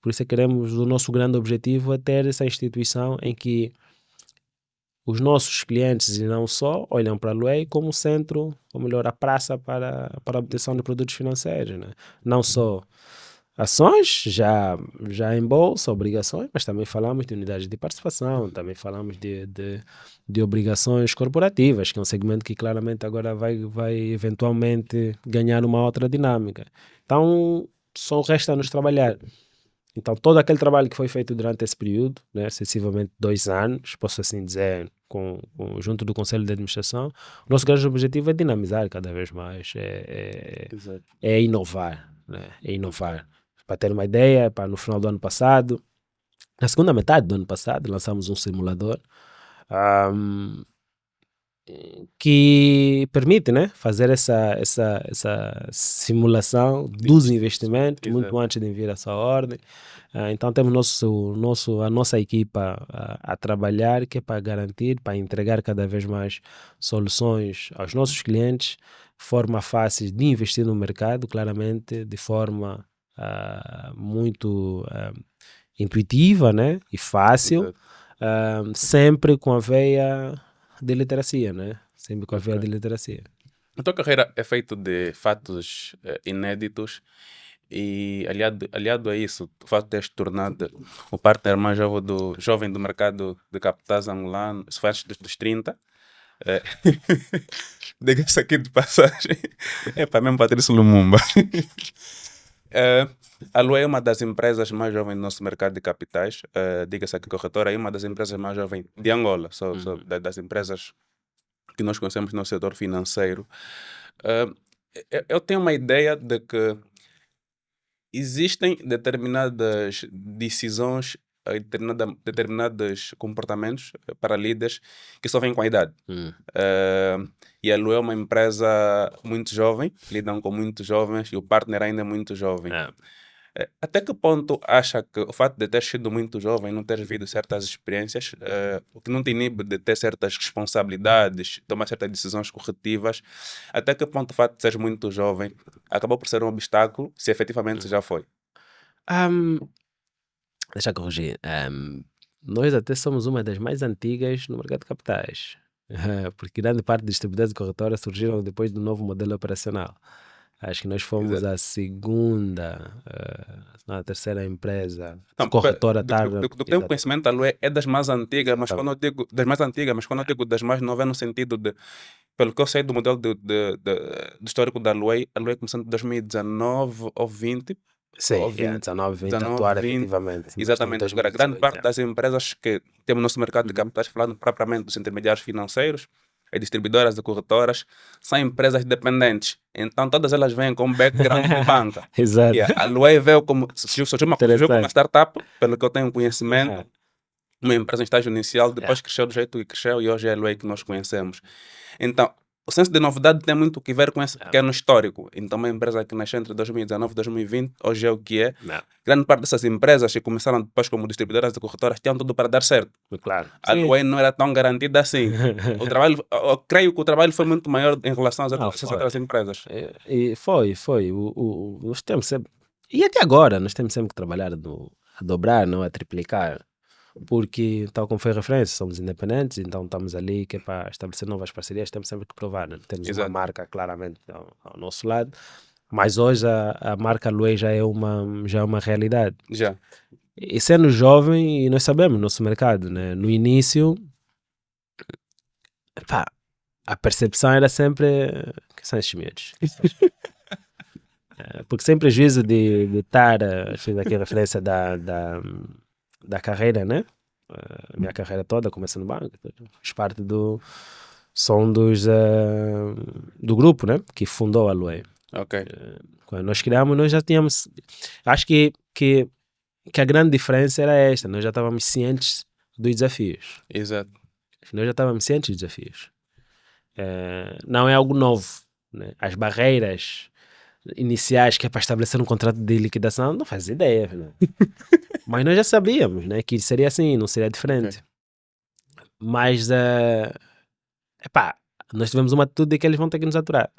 Por isso é que o nosso grande objetivo é ter essa instituição em que os nossos clientes, e não só, olham para a LUEI como centro, ou melhor, a praça para a obtenção de produtos financeiros, né? Não só ações, já em bolsa, obrigações, mas também falamos de unidades de participação, também falamos de obrigações corporativas, que é um segmento que claramente agora vai eventualmente ganhar uma outra dinâmica. Então, só resta-nos trabalhar. Então, todo aquele trabalho que foi feito durante esse período, né, sensivelmente 2 anos, posso assim dizer, junto do Conselho de Administração, o nosso grande objetivo é dinamizar cada vez mais, é inovar, né? É inovar. Para ter uma ideia, no final do ano passado, na segunda metade do ano passado, lançamos um simulador que permite, né, fazer essa simulação dos investimentos muito antes de vir a sua ordem. Então temos a nossa equipa a trabalhar, que é para garantir, para entregar cada vez mais soluções aos nossos clientes, forma fácil de investir no mercado, claramente de forma muito intuitiva, né, e fácil, sempre com a veia de literacia, né? Sempre com a veia de literacia. A tua carreira é feita de fatos inéditos e aliado a isso, o fato de teres tornado o partner mais jovem do mercado de capitais angolano, isso foi antes dos 30. Diga-se aqui de passagem, é para mesmo Patrício Lumumba. A Lua é uma das empresas mais jovens do nosso mercado de capitais, diga-se aqui corretora, é uma das empresas mais jovens de Angola, das empresas que nós conhecemos no setor financeiro. Eu tenho uma ideia de que existem determinadas decisões, determinados comportamentos para líderes que só vêm com a idade. E a Lu é uma empresa muito jovem, lidam com muitos jovens e o partner ainda é muito jovem. Até que ponto acha que o fato de ter sido muito jovem, não ter vivido certas experiências, o que não te inibe de ter certas responsabilidades, tomar certas decisões corretivas, até que ponto o fato de seres muito jovem acabou por ser um obstáculo, se efetivamente já foi? Deixa eu corrigir. Nós até somos uma das mais antigas no mercado de capitais, porque grande parte dos distribuidores de corretora surgiram depois do novo modelo operacional. Acho que nós fomos a segunda, a terceira empresa corretora. Do que tenho conhecimento, a Lu é das mais antigas, mas quando eu digo das mais antigas, mas quando eu digo das mais novas, é no sentido de, pelo que eu sei do modelo do histórico da Lu, a Lu começou em 2019 ou 20. Sim, 19, 20, atuar efetivamente. Exatamente. Agora, grande parte das empresas que temos no nosso mercado de capitais, falando propriamente dos intermediários financeiros, as distribuidoras e corretoras são empresas dependentes. Então todas elas vêm com background de banca. Exato. Yeah, a Luei veio como, surgiu como uma Interessante. startup, pelo que eu tenho conhecimento, Aham. uma empresa em estágio inicial, depois Yeah. cresceu do jeito que cresceu e hoje é a Luei que nós conhecemos. Então, o senso de novidade tem muito que ver com esse pequeno histórico. Então, uma empresa que nasceu entre 2019 e 2020, hoje é o que é. Não, Grande parte dessas empresas que começaram depois como distribuidoras e corretoras tinham tudo para dar certo. claro. A Sim. Luei não era tão garantida assim. O trabalho, eu creio que o trabalho foi muito maior em relação às Não, outras, foi. outras empresas. E foi. Nós temos sempre, e até agora, nós temos sempre que trabalhar a dobrar, não a triplicar. Porque, tal como foi a referência, somos independentes, então estamos ali que é para estabelecer novas parcerias, temos sempre que provar, né? Temos uma Exato. marca claramente ao nosso lado, mas hoje a marca Luei já é uma realidade. Já. E sendo jovem, e nós sabemos, nosso mercado, né? No início, pá, a percepção era sempre que são estes miúdos. Porque sem prejuízo de estar, fiz aqui a referência da carreira, né? A minha carreira toda começa no banco, fiz parte são do grupo, né? Que fundou a Luei. Ok. Quando nós criamos, nós já tínhamos, acho que a grande diferença era esta, nós já estávamos cientes dos desafios. Exato. Nós já estávamos cientes dos desafios. Não é algo novo, né? As barreiras iniciais que é para estabelecer um contrato de liquidação, não faz ideia, né? Mas nós já sabíamos, né, que seria assim, não seria diferente. Ok. Mas, nós tivemos uma atitude de que eles vão ter que nos aturar.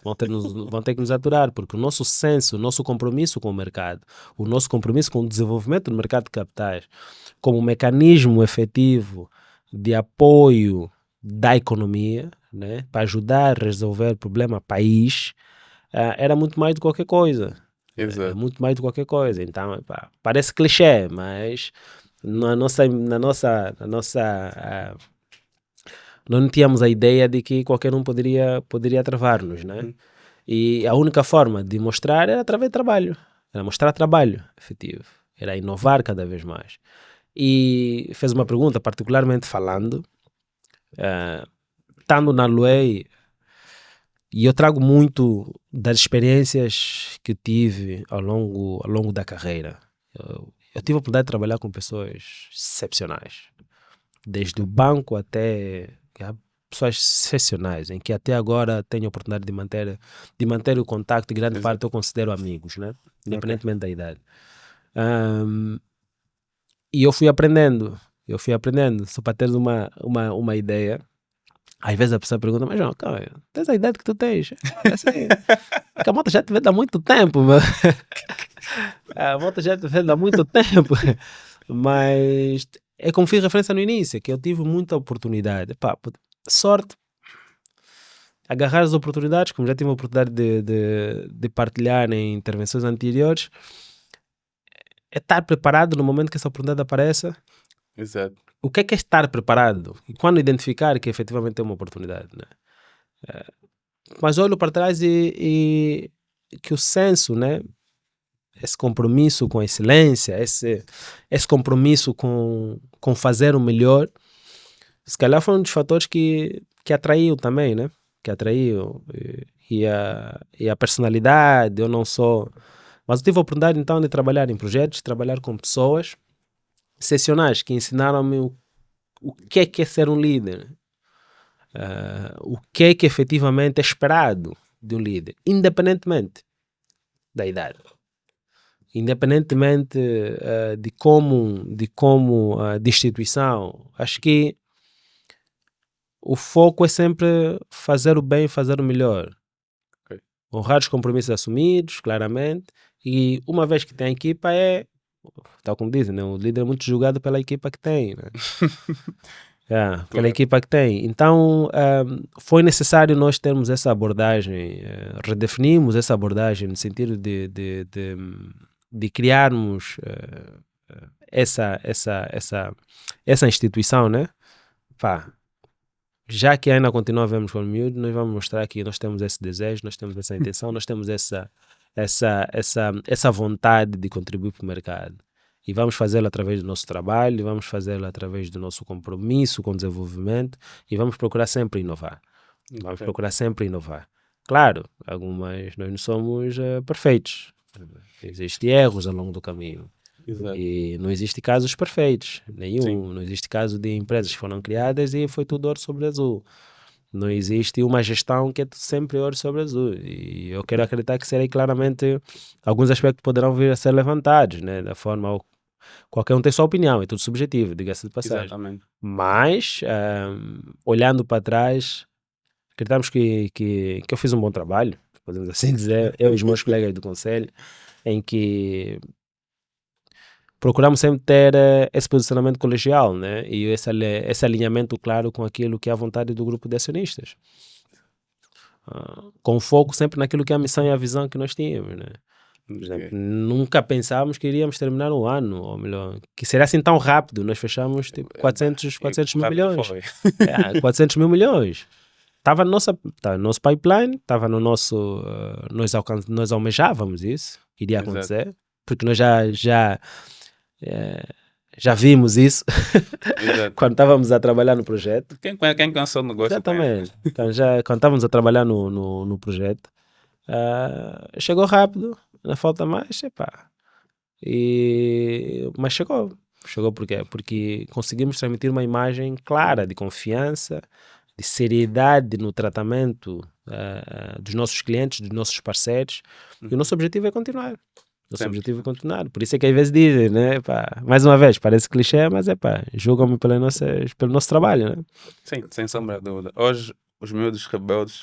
Vão ter que nos aturar, porque o nosso senso, o nosso compromisso com o mercado, o nosso compromisso com o desenvolvimento do mercado de capitais, como mecanismo efetivo de apoio da economia, né, para ajudar a resolver o problema país, era muito mais do que qualquer coisa. Exato. É muito mais do que qualquer coisa. Então, parece clichê, mas nós não tínhamos a ideia de que qualquer um poderia travar-nos, né? E a única forma de mostrar era através de trabalho. Era mostrar trabalho efetivo. Era inovar cada vez mais. E fez uma pergunta, particularmente falando, estando na Luei, e eu trago muito das experiências que tive ao longo da carreira. Eu tive a oportunidade de trabalhar com pessoas excepcionais. Desde o banco até pessoas excepcionais, em que até agora tenho a oportunidade de manter o contacto, e grande parte eu considero amigos, né? Independentemente da idade. E eu fui aprendendo, só para teres uma ideia. Às vezes a pessoa pergunta, mas João, tens a idade que tu tens? Assim, que a moto já te vê há muito tempo, meu. A moto já te vê há muito tempo. Mas é como fiz referência no início, que eu tive muita oportunidade. Sorte, agarrar as oportunidades, como já tive a oportunidade de partilhar em intervenções anteriores, é estar preparado no momento que essa oportunidade apareça. Exato. O que é estar preparado? E quando identificar que efetivamente é uma oportunidade, né? Mas olho para trás e que o senso, né? Esse compromisso com a excelência, esse compromisso com fazer o melhor, se calhar foi um dos fatores que atraiu também, né? Que atraiu. E a personalidade, eu não sou... Mas eu tive a oportunidade então de trabalhar em projetos, trabalhar com pessoas excepcionais que ensinaram-me o que é ser um líder, o que é que efetivamente é esperado de um líder, independentemente da idade, independentemente de instituição. Acho que o foco é sempre fazer o bem, fazer o melhor, honrar os compromissos assumidos, claramente, e uma vez que tem a equipa tal como dizem, né? O líder é muito julgado pela equipa que tem, né? Pela equipa que tem. Então, foi necessário nós termos essa abordagem, redefinimos essa abordagem no sentido de criarmos essa instituição, né? Já que ainda continua a vermos com o miúdo, nós vamos mostrar que nós temos esse desejo, nós temos essa intenção, nós temos essa vontade de contribuir para o mercado. e vamos fazê-lo através do nosso trabalho, vamos fazê-lo através do nosso compromisso com o desenvolvimento e vamos procurar sempre inovar. Vamos Ok. procurar sempre inovar. Claro, nós não somos perfeitos. Existem erros ao longo do caminho. Exato. E não existe casos perfeitos, Sim. nenhum. Não existe caso de empresas que foram criadas e foi tudo ouro sobre azul. Não existe uma gestão que é sempre ouro sobre azul. E eu quero acreditar que serei claramente alguns aspectos poderão vir a ser levantados, né? Da forma qualquer um tem sua opinião, é tudo subjetivo, diga-se de passagem. Exatamente. Mas olhando para trás, acreditamos que eu fiz um bom trabalho, podemos assim dizer, eu e os meus colegas do conselho, em que procuramos sempre ter esse posicionamento colegial, né? E esse alinhamento claro com aquilo que é a vontade do grupo de acionistas. Com foco sempre naquilo que é a missão e a visão que nós tínhamos, né? Por exemplo, Ok. nunca pensávamos que iríamos terminar o ano, ou melhor, que seria assim tão rápido. Nós fechamos tipo 400 mil Rápido milhões. foi. 400 mil milhões. Estava no nosso pipeline, estava no nosso. Nós almejávamos isso, iria Exato. acontecer, porque nós já vimos isso Exato. quando estávamos a trabalhar no projeto. Quem conhece o negócio conhece. Exatamente. Então, quando estávamos a trabalhar no projeto, chegou rápido, não falta mais, epá. Mas chegou por quê? Porque conseguimos transmitir uma imagem clara de confiança, de seriedade no tratamento dos nossos clientes, dos nossos parceiros, e o nosso objetivo é continuar. Nosso Sempre. objetivo é continuar. Por isso é que às vezes dizem, né? Pá, mais uma vez, parece clichê, mas é pá, julgam-me pelo nosso trabalho, né? Sim, sem sombra de dúvida. Hoje, os miúdos rebeldes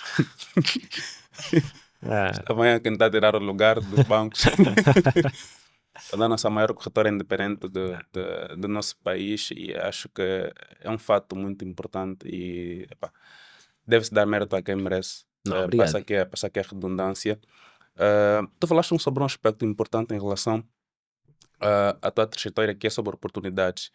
Ah, estavam a tentar tirar o lugar dos bancos. Da nossa maior corretora independente do nosso país, e acho que é um fato muito importante e epá, deve-se dar mérito a quem merece. não, Passa obrigado. aqui a redundância. Tu falaste sobre um aspecto importante em relação à tua trajetória, que é sobre oportunidades.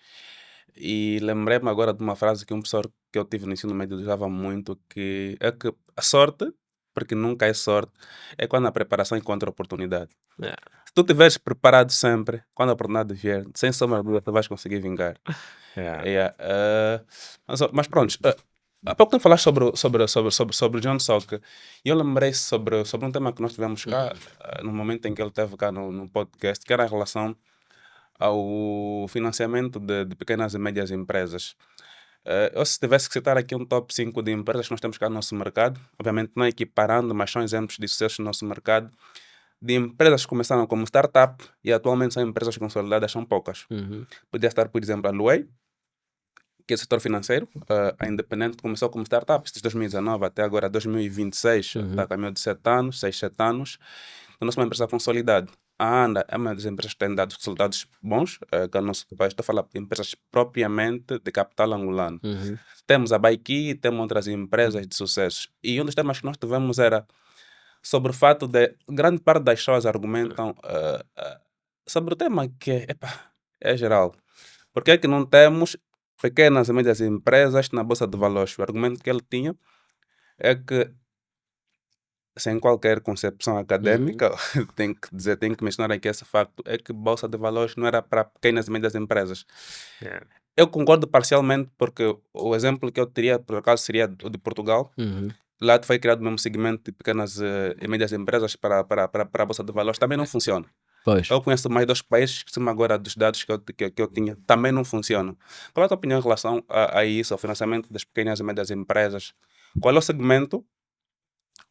E lembrei-me agora de uma frase que um professor que eu tive no ensino médio usava muito, que é que a sorte, porque nunca é sorte, é quando a preparação encontra a oportunidade. Ah, Se tu estiveres preparado sempre, quando a oportunidade vier, sem sombra de dúvida, tu vais conseguir vingar. ah, Yeah, mas pronto, há pouco tu falaste sobre o John Salk, e eu lembrei sobre um tema que nós tivemos cá, no momento em que ele esteve cá no podcast, que era em relação ao financiamento de pequenas e médias empresas. Eu, se tivesse que citar aqui um top 5 de empresas que nós temos cá no nosso mercado, obviamente não equiparando, mas são exemplos de sucesso no nosso mercado, de empresas que começaram como startup e atualmente são empresas consolidadas, são poucas. uhum, Podia estar, por exemplo, a Luei, que é o setor financeiro. A Independente começou como startup desde 2019 até agora 2026, está a caminho de 7 anos, 6, 7 anos. Então, nós somos uma empresa consolidada. A ANDA é uma das empresas que tem dado resultados bons, que é o nosso país. Estou a falar de empresas propriamente de capital angolano. uhum. Temos a Baiki, temos outras empresas de sucesso. E um dos temas que nós tivemos era sobre o fato de grande parte das pessoas argumentam sobre o tema que epá, é geral. Por que é que não temos pequenas e médias empresas na Bolsa de Valores? O argumento que ele tinha é que, sem qualquer concepção académica, tenho que mencionar aqui esse facto, é que Bolsa de Valores não era para pequenas e médias empresas. Yeah. Eu concordo parcialmente, porque o exemplo que eu teria, por acaso, seria o de Portugal. Uhum. Lá foi criado o mesmo segmento de pequenas e médias empresas para a Bolsa de Valores. Também não funciona. Pois. Eu conheço mais dois países que, cima agora dos dados que eu tinha, também não funcionam. Qual é a tua opinião em relação a isso, ao financiamento das pequenas e médias empresas? Qual é o segmento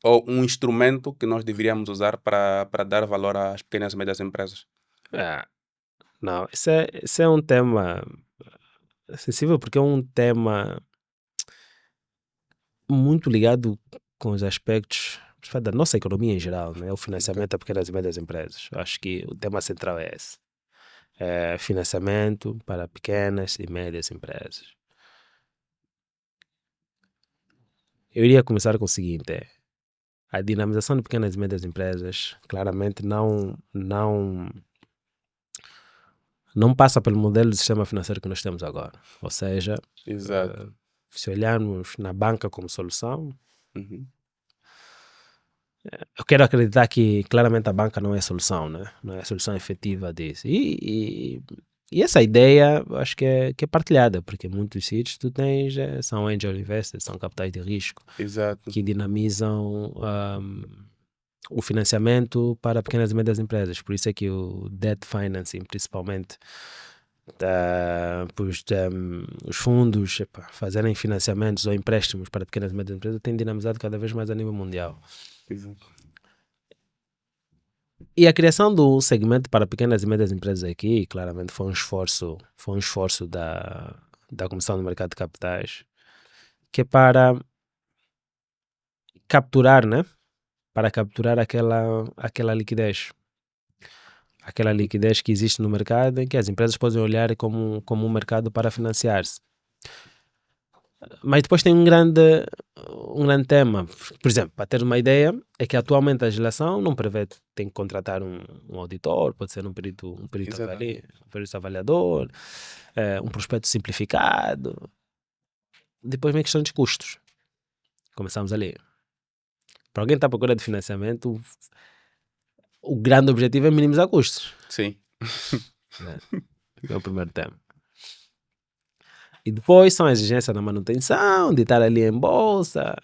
ou um instrumento que nós deveríamos usar para dar valor às pequenas e médias empresas? Ah, não, esse é um tema sensível porque é um tema muito ligado com os aspectos da nossa economia em geral, né? O Ok. financiamento a pequenas e médias empresas. Eu acho que o tema central é esse. É financiamento para pequenas e médias empresas. Eu iria começar com o seguinte: a dinamização de pequenas e médias empresas claramente não passa pelo modelo de sistema financeiro que nós temos agora. Ou seja, Exato. se olharmos na banca como solução, Uhum. eu quero acreditar que claramente a banca não é a solução, né? Não é a solução efetiva disso. E essa ideia eu acho que é partilhada, porque muitos sítios tu tens, são angel investors, são capitais de risco, Exato. que dinamizam o financiamento para pequenas e médias empresas. Por isso é que o debt financing, principalmente, pois, os fundos fazerem financiamentos ou empréstimos para pequenas e médias empresas, tem dinamizado cada vez mais a nível mundial. Exato. E a criação do segmento para pequenas e médias empresas aqui, claramente foi um esforço da Comissão do Mercado de Capitais, que é para capturar, né? Para capturar aquela liquidez. Aquela liquidez que existe no mercado, em que as empresas podem olhar como um mercado para financiar-se. Mas depois tem um grande tema. Por exemplo, para ter uma ideia, é que atualmente a legislação não prevê que tem que contratar um auditor, pode ser um perito Exato. um perito avaliador, um prospecto simplificado. Depois vem a questão dos custos. Começamos ali. Para alguém que está à procura de financiamento, o grande objetivo é minimizar custos. Sim. Né? É o primeiro tema. E depois são as exigências na manutenção, de estar ali em bolsa,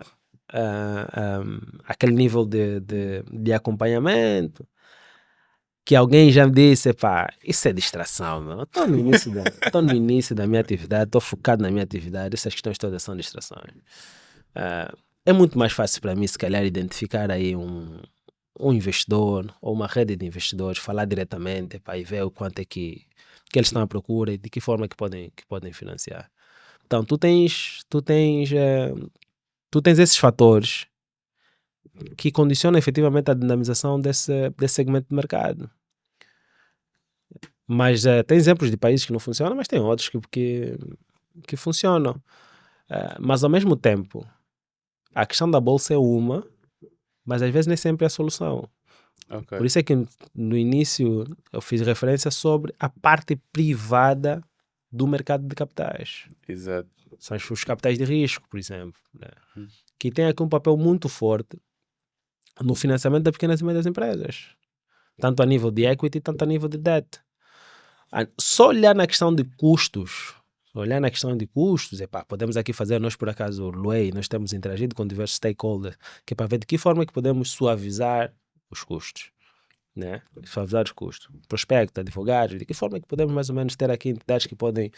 aquele nível de acompanhamento, que alguém já me disse, pá, isso é distração, meu. Estou no início da minha atividade, estou focado na minha atividade, essas questões todas são distrações. É muito mais fácil para mim, se calhar, identificar aí um investidor ou uma rede de investidores, falar diretamente, pá, e ver o quanto é que eles estão à procura e de que forma que podem financiar. Então, tu tens esses fatores que condicionam efetivamente a dinamização desse segmento de mercado. Mas tem exemplos de países que não funcionam, mas tem outros que funcionam. Mas ao mesmo tempo, a questão da bolsa é uma, mas às vezes nem sempre é a solução. Ok. Por isso é que no início eu fiz referência sobre a parte privada do mercado de capitais. Exato. São os capitais de risco, por exemplo, né? Que têm aqui um papel muito forte no financiamento das pequenas e médias empresas, tanto a nível de equity, tanto a nível de debt. Só olhar na questão de custos, podemos aqui fazer, nós por acaso, Luei, nós temos interagido com diversos stakeholders, que é para ver de que forma que podemos suavizar os custos. Né? Suavizar os custos. Prospecto, advogados, de que forma que podemos mais ou menos ter aqui entidades que podem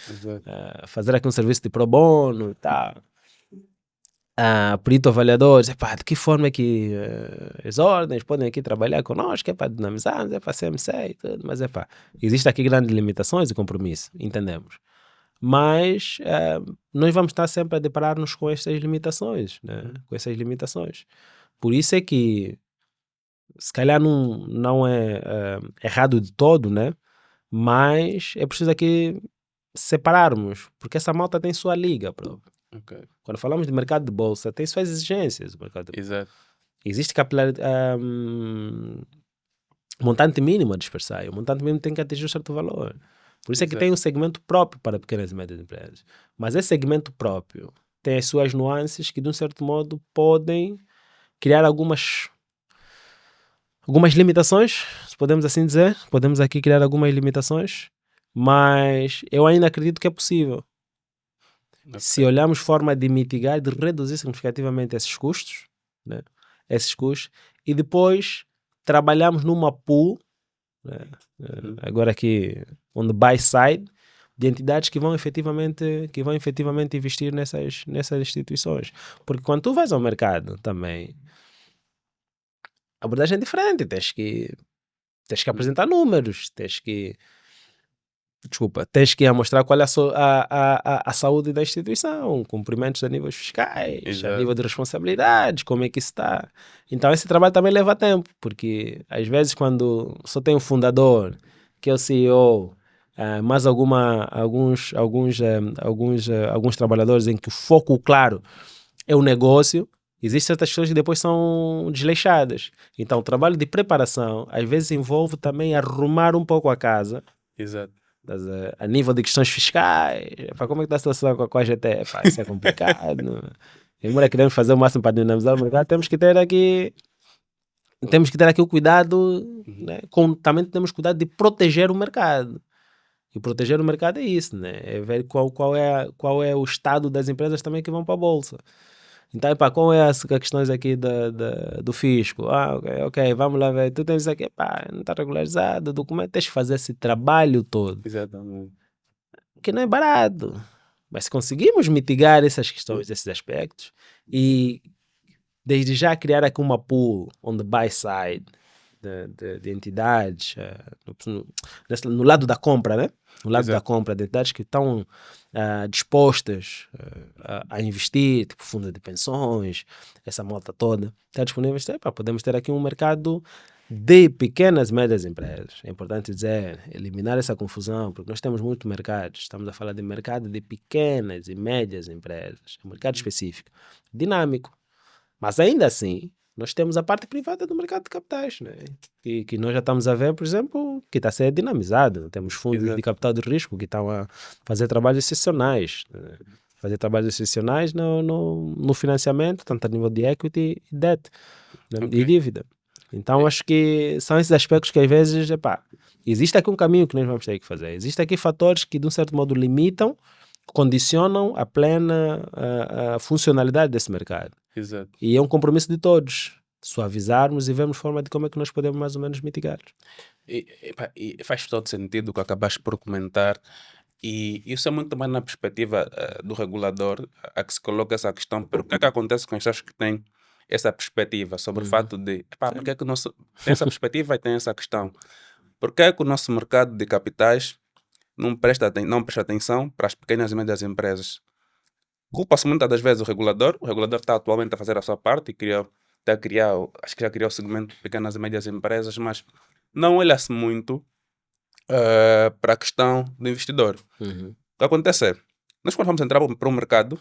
fazer aqui um serviço de pro bono e tal. Perito avaliadores, de que forma é que as ordens podem aqui trabalhar conosco, para dinamizarmos, para CMC e tudo, mas existe aqui grandes limitações e compromisso, entendemos. Mas nós vamos estar sempre a deparar-nos com estas limitações, né? Com essas limitações. Por isso é que se calhar não é errado de todo, né? Mas é preciso aqui separarmos, porque essa malta tem sua liga própria. Ok. Quando falamos de mercado de bolsa, tem suas exigências. Exato. Existe montante mínimo a dispersar, e o montante mínimo tem que atingir um certo valor. Por isso é que Exato. tem um segmento próprio para pequenas e médias empresas. Mas esse segmento próprio tem as suas nuances que, de um certo modo, podem criar algumas limitações, se podemos assim dizer. Podemos aqui criar algumas limitações, mas eu ainda acredito que é possível. Ok. Se olharmos forma de mitigar, de reduzir significativamente esses custos, né? E depois trabalhamos numa pool, né? Agora aqui, on the buy side, de entidades que vão efetivamente investir nessas instituições. Porque quando tu vais ao mercado também, a abordagem é diferente, tens que apresentar números, tens que mostrar qual é a saúde da instituição, cumprimentos a níveis fiscais, Exato. a nível de responsabilidades, como é que isso está. Então esse trabalho também leva tempo, porque às vezes quando só tem um fundador, que é o CEO, mais alguns trabalhadores em que o foco claro é o negócio, existem certas pessoas que depois são desleixadas. Então o trabalho de preparação às vezes envolve também arrumar um pouco a casa. Exato. A nível de questões fiscais, como é que está a situação com a GT? Isso é complicado. Embora queremos fazer o máximo para dinamizar o mercado, temos que ter aqui o cuidado, né? Também temos cuidado de proteger o mercado. E proteger o mercado é isso, né? É ver qual é o estado das empresas também que vão para a bolsa. Então, epá, qual é as questões aqui do fisco? Ah, ok, vamos lá ver. Tu tens isso aqui, pá, não está regularizado, o documento, tens que fazer esse trabalho todo, Exatamente. que não é barato. Mas se conseguimos mitigar essas questões, esses aspectos, e desde já criar aqui uma pool on the buy side de entidades, no lado da compra, né? No lado da Exato. compra, de entidades que estão dispostas a investir, tipo fundo de pensões, essa malta toda, está disponível, podemos ter aqui um mercado de pequenas e médias empresas. É importante dizer, eliminar essa confusão, porque nós temos muito mercado. Estamos a falar de mercado de pequenas e médias empresas. É um mercado específico, dinâmico. Mas ainda assim, nós temos a parte privada do mercado de capitais, né? Que nós já estamos a ver, por exemplo, que está a ser dinamizado. Temos fundos de Exato. capital de risco que estão a fazer trabalhos excepcionais. Né? Fazer trabalhos excepcionais no financiamento, tanto a nível de equity e debt, né? E Ok. dívida. Então, acho que são esses aspectos que às vezes, existe aqui um caminho que nós vamos ter que fazer. Existem aqui fatores que, de um certo modo, limitam, condicionam a plena a funcionalidade desse mercado. Exato. E é um compromisso de todos, suavizarmos e vermos forma de como é que nós podemos mais ou menos mitigar. E faz todo sentido o que acabaste por comentar. E isso é muito mais na perspectiva do regulador, a que se coloca essa questão. Pero o que é que acontece com as pessoas que têm essa perspectiva sobre o fato de, porque é que o nosso. Tem essa perspectiva e tem essa questão. Por que é que o nosso mercado de capitais não presta atenção para as pequenas e médias empresas? Culpa-se muitas das vezes o regulador está atualmente a fazer a sua parte e está a criar, acho que já criou o segmento de pequenas e médias empresas, mas não olha-se muito para a questão do investidor. Uhum. O que acontece é, nós quando vamos entrar para o mercado,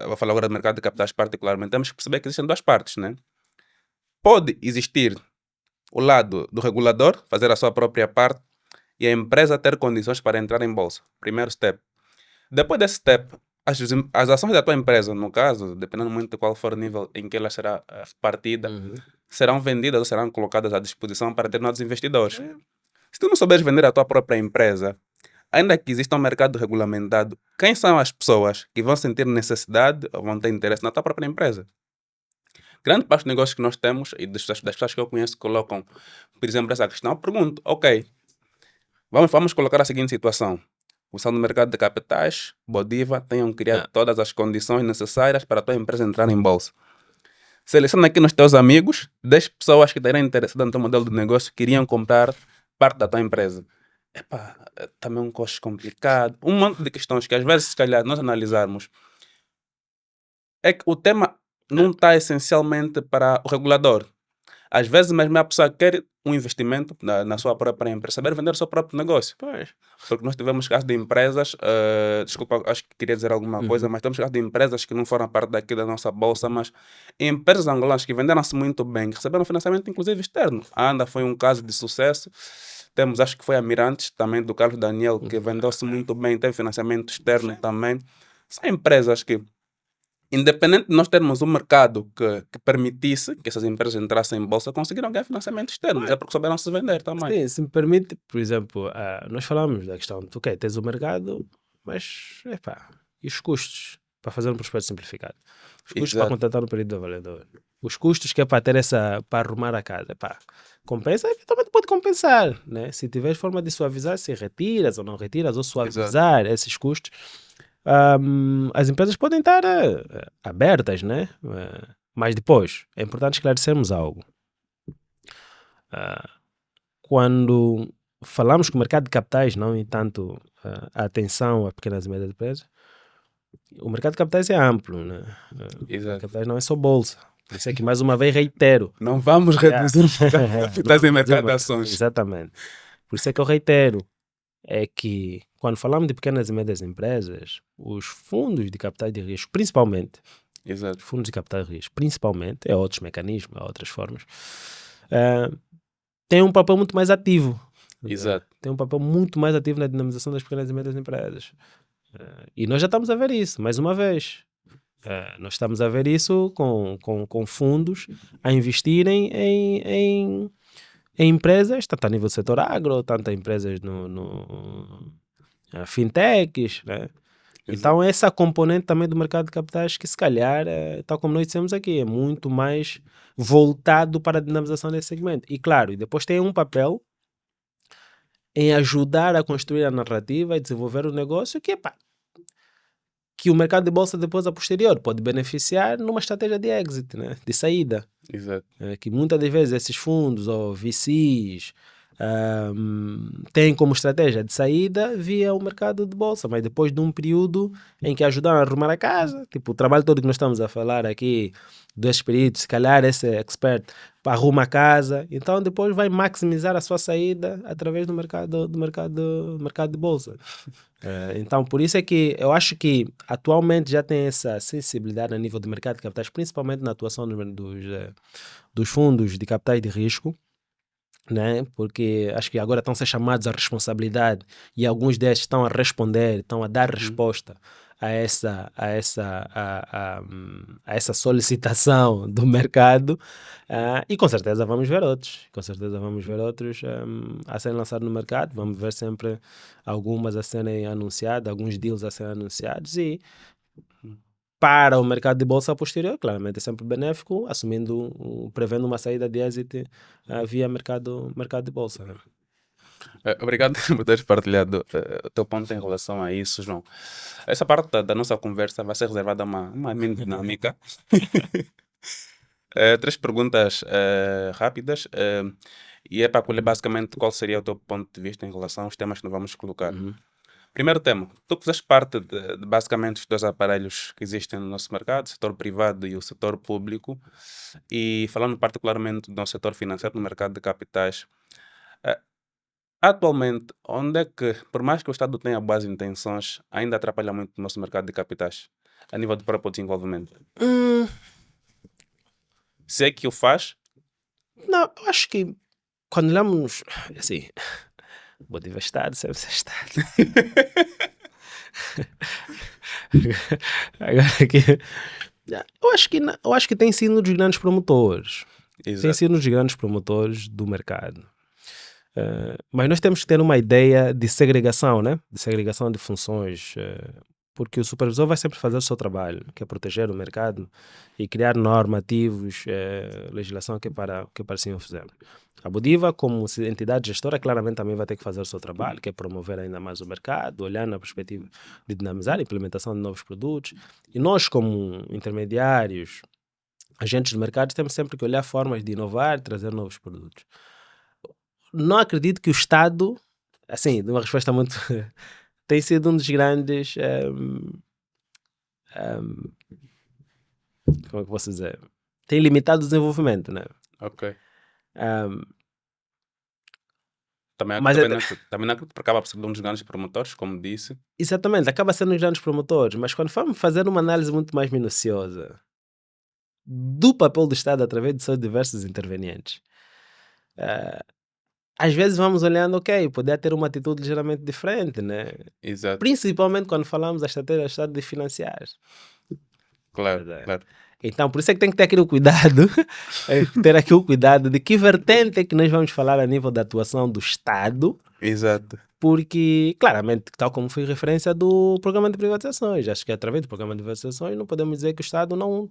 vou falar agora do mercado de capitais particularmente, temos que perceber que existem duas partes, né? Pode existir o lado do regulador, fazer a sua própria parte, e a empresa ter condições para entrar em bolsa. Primeiro step. Depois desse step, as ações da tua empresa, no caso, dependendo muito de qual for o nível em que ela será partida, Uhum. serão vendidas ou serão colocadas à disposição para determinados investidores. Se tu não souberes vender a tua própria empresa, ainda que exista um mercado regulamentado, quem são as pessoas que vão sentir necessidade ou vão ter interesse na tua própria empresa? Grande parte dos negócios que nós temos e das pessoas que eu conheço que colocam, por exemplo, essa questão, eu pergunto, ok, vamos colocar a seguinte situação. Função do mercado de capitais, Bodiva, tenham criado todas as condições necessárias para a tua empresa entrar em bolsa. Seleciona aqui nos teus amigos 10 pessoas que teriam interessadas no teu modelo de negócio que iriam comprar parte da tua empresa. Também é um custo complicado. Um monte de questões que às vezes, se calhar, nós analisarmos, é que o tema não está essencialmente para o regulador. Às vezes mesmo a pessoa quer um investimento na sua própria empresa, saber vender o seu próprio negócio. Pois. Porque nós tivemos casos de empresas, desculpa, acho que queria dizer alguma coisa, mas temos casos de empresas que não foram parte daqui da nossa bolsa, mas empresas angolanas que venderam-se muito bem, que receberam financiamento inclusive externo. A ANDA foi um caso de sucesso. Temos, acho que foi a Mirantes, também do Carlos Daniel, que vendeu-se muito bem, teve financiamento externo também. São empresas que, independente de nós termos um mercado que permitisse que essas empresas entrassem em bolsa, conseguiram ganhar financiamento externo, mas é porque souberam se vender também. Sim, se me permite, por exemplo, nós falamos da questão de, ok, tens o mercado, mas, e os custos para fazer um prospecto simplificado? Os custos para Exato. contratar um período de avaliador? Os custos que é para ter para arrumar a casa? Compensa? Eventualmente pode compensar, né? Se tiveres forma de suavizar, se retiras ou não retiras, ou suavizar esses custos, as empresas podem estar abertas, né? Mas depois, é importante esclarecermos algo. Quando falamos que o mercado de capitais, não e tanto a atenção a pequenas e médias empresas, o mercado de capitais é amplo, né? O mercado de Exato. capitais não é só bolsa. Por isso é que, mais uma vez, reitero. Não vamos reduzir o mercado de capitais em mercado de ações. Exatamente. Por isso é que eu reitero, é que quando falamos de pequenas e médias empresas, os fundos de capitais de risco, principalmente, Exato. os fundos de capital de risco, principalmente, é outros mecanismos, é outras formas, têm um papel muito mais ativo. Exato. Tem um papel muito mais ativo na dinamização das pequenas e médias empresas. E nós já estamos a ver isso, mais uma vez. Nós estamos a ver isso com fundos a investirem em empresas, tanto a nível do setor agro, tanto em empresas fintechs, né? Então essa componente também do mercado de capitais que se calhar, tal como nós dissemos aqui, é muito mais voltado para a dinamização desse segmento. E claro, e depois tem um papel em ajudar a construir a narrativa e desenvolver o negócio que o mercado de bolsa depois a posterior pode beneficiar numa estratégia de exit, né? De saída. Exato. Que muitas das vezes esses fundos ou VCs têm como estratégia de saída via o mercado de bolsa, mas depois de um período em que ajudaram a arrumar a casa, tipo o trabalho todo que nós estamos a falar aqui, dois períodos, se calhar esse expert arruma a casa, então depois vai maximizar a sua saída através do mercado de bolsa. Então, por isso é que eu acho que atualmente já tem essa sensibilidade a nível de mercado de capitais, principalmente na atuação dos fundos de capitais de risco, né? Porque acho que agora estão a ser chamados à responsabilidade e alguns destes estão a responder, estão a dar resposta a essa solicitação do mercado, e com certeza vamos ver outros, a serem lançados no mercado, vamos ver sempre algumas a serem anunciadas, alguns deals a serem anunciados e para o mercado de bolsa posterior, claramente é sempre benéfico, prevendo uma saída de exit via mercado de bolsa. Né? Obrigado por teres partilhado o teu ponto em relação a isso, João. Essa parte da nossa conversa vai ser reservada a uma mini dinâmica. 3 perguntas rápidas e é para colher basicamente qual seria o teu ponto de vista em relação aos temas que nós vamos colocar. Primeiro tema, tu fizeste parte de basicamente os dois aparelhos que existem no nosso mercado, o setor privado e o setor público, e falando particularmente do setor financeiro, no mercado de capitais, atualmente, onde é que, por mais que o Estado tenha boas intenções, ainda atrapalha muito o nosso mercado de capitais, a nível do próprio desenvolvimento? Se é que o faz, Não, eu acho que quando olhamos, assim, vou Estado, serve ser Estado. Agora aqui, eu acho que tem sido um dos grandes promotores. Tem exato, sido um dos grandes promotores do mercado. Mas nós temos que ter uma ideia de segregação, né? De segregação de funções, porque o supervisor vai sempre fazer o seu trabalho, que é proteger o mercado e criar normativos, legislação que para sim o fizer. A Bodiva, como entidade gestora, claramente também vai ter que fazer o seu trabalho, que é promover ainda mais o mercado, olhar na perspectiva de dinamizar a implementação de novos produtos. E nós, como intermediários, agentes de mercado, temos sempre que olhar formas de inovar, trazer novos produtos. Não acredito que o Estado, assim, de uma resposta muito... tem sido um dos grandes... como é que posso dizer? Tem limitado o desenvolvimento, né? ok. Um, Também, mas também, não, também não acredito, porque acaba por ser um dos grandes promotores, como disse. exatamente, acaba sendo os grandes promotores, mas quando formos fazer uma análise muito mais minuciosa do papel do Estado através de seus diversos intervenientes, às vezes vamos olhando, ok, poderia ter uma atitude ligeiramente diferente, né? Exato, Principalmente quando falamos da estratégia do Estado de financiar. claro, Verdade. claro. Então, por isso é que tem que ter aqui o cuidado, ter aqui o cuidado de que vertente é que nós vamos falar a nível da atuação do Estado, Exato, porque, claramente, tal como foi referência do programa de privatizações, acho que através do programa de privatizações não podemos dizer que o Estado não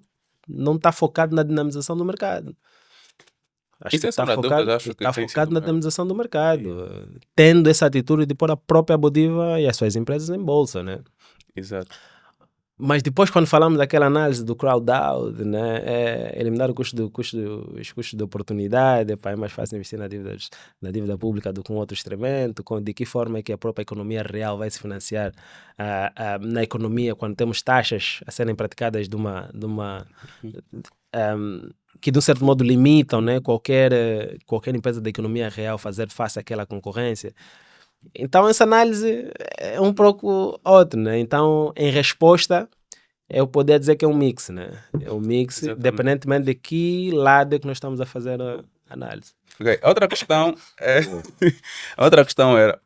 está focado na dinamização do mercado. Acho isso que é está sombra de dúvidas, focado, acho que está tem focado sido na mesmo. dinamização do mercado, tendo essa atitude de pôr a própria Bodiva e as suas empresas em bolsa, né? Exato, Mas depois, quando falamos daquela análise do crowd out, né, eliminar os custos de oportunidade, é mais fácil investir na dívida pública do que um outro instrumento, de que forma é que a própria economia real vai se financiar na economia quando temos taxas a serem praticadas que de um certo modo limitam, né, qualquer empresa da economia real fazer face àquela concorrência. Então essa análise é um pouco outra, né? Então, em resposta, eu poderia dizer que é um mix, né? É um mix, exatamente. independentemente de que lado é que nós estamos a fazer a análise. Ok, outra questão outra questão era,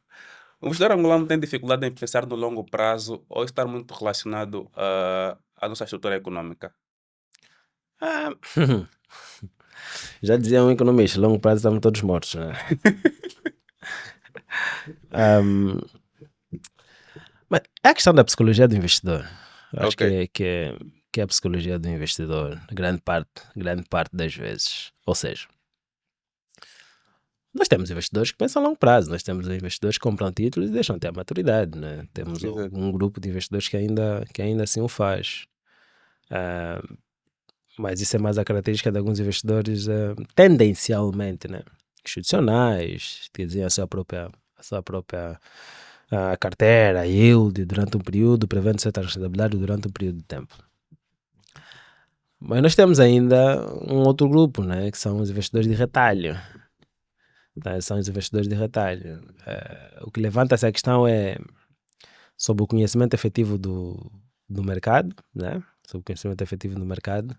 o investidor angolano tem dificuldade em pensar no longo prazo ou estar muito relacionado à nossa estrutura econômica? Ah, já dizia um economista, longo prazo estamos todos mortos, né? Mas é a questão da psicologia do investidor. Eu acho Ok, que é a psicologia do investidor, grande parte das vezes. Ou seja, nós temos investidores que pensam a longo prazo, nós temos investidores que compram títulos e deixam até a maturidade, né? Temos exato. um grupo de investidores que ainda assim o faz. Ah, mas isso é mais a característica de alguns investidores tendencialmente, né? Institucionais, que dizem a sua própria carteira, yield durante um período, prevendo certa rentabilidade durante um período de tempo. Mas nós temos ainda um outro grupo, né? Que são os investidores de retalho. Tá? São os investidores de retalho. O que levanta essa questão é sobre o conhecimento efetivo do mercado, né? Sobre o conhecimento efetivo do mercado,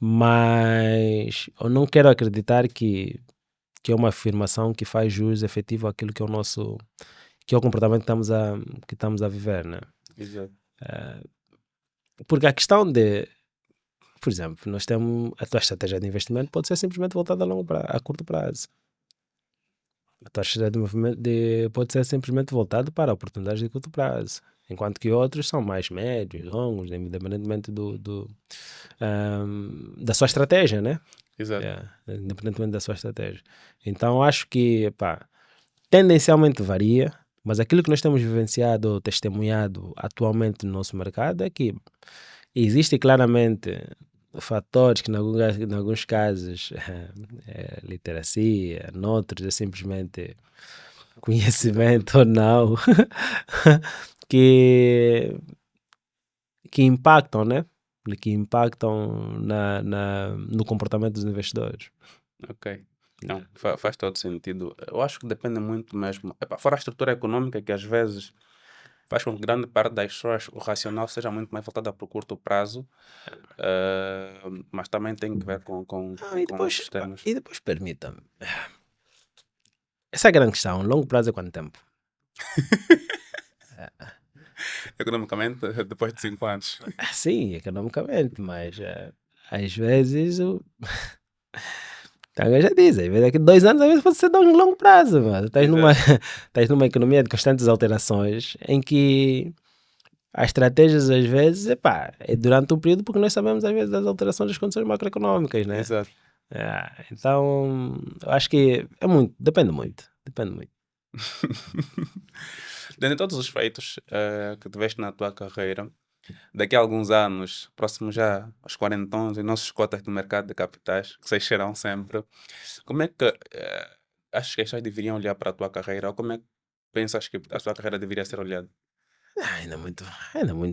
mas eu não quero acreditar que é uma afirmação que faz jus efetivo àquilo que é o nosso, que é o comportamento que estamos a viver, né? Exato. Porque a questão de, por exemplo, nós temos a tua estratégia de investimento pode ser simplesmente voltada a curto prazo. A tua estratégia de movimento pode ser simplesmente voltada para oportunidades de curto prazo. Enquanto que outros são mais médios, longos, independentemente da sua estratégia, né? Exato. Independentemente da sua estratégia. Então acho que, pá, tendencialmente varia, mas aquilo que nós temos vivenciado ou testemunhado atualmente no nosso mercado é que existe claramente fatores que, em alguns casos, é literacia, noutros é simplesmente conhecimento ou não, que, que impactam, né? Que impactam no comportamento dos investidores. Ok. Não, faz todo sentido. Eu acho que depende muito mesmo. Epá, fora a estrutura econômica, que às vezes faz com que grande parte das pessoas, o racional seja muito mais voltado para o curto prazo, mas também tem que ver Ah, e com depois, outros temas. e depois permita-me. Essa é a grande questão. Longo prazo é quanto tempo? Economicamente, depois de 5 anos. Sim, economicamente, mas às vezes então, eu já disse, às vezes daqui a 2 anos, às vezes pode ser de um longo prazo, mano. Estás numa, Exato. estás numa economia de constantes alterações em que as estratégias, às vezes, epá, é durante um período, porque nós sabemos, às vezes, das alterações das condições macroeconómicas, né? Exato. Então, eu acho que é muito, depende muito, depende muito. Dentre todos os feitos que tiveste na tua carreira, daqui a alguns anos, próximo já aos 40 anos, e nossos cotas do mercado de capitais, que vocês serão sempre, como é que achas que as pessoas deveriam olhar para a tua carreira? Ou como é que pensas que a tua carreira deveria ser olhada? Ainda é muito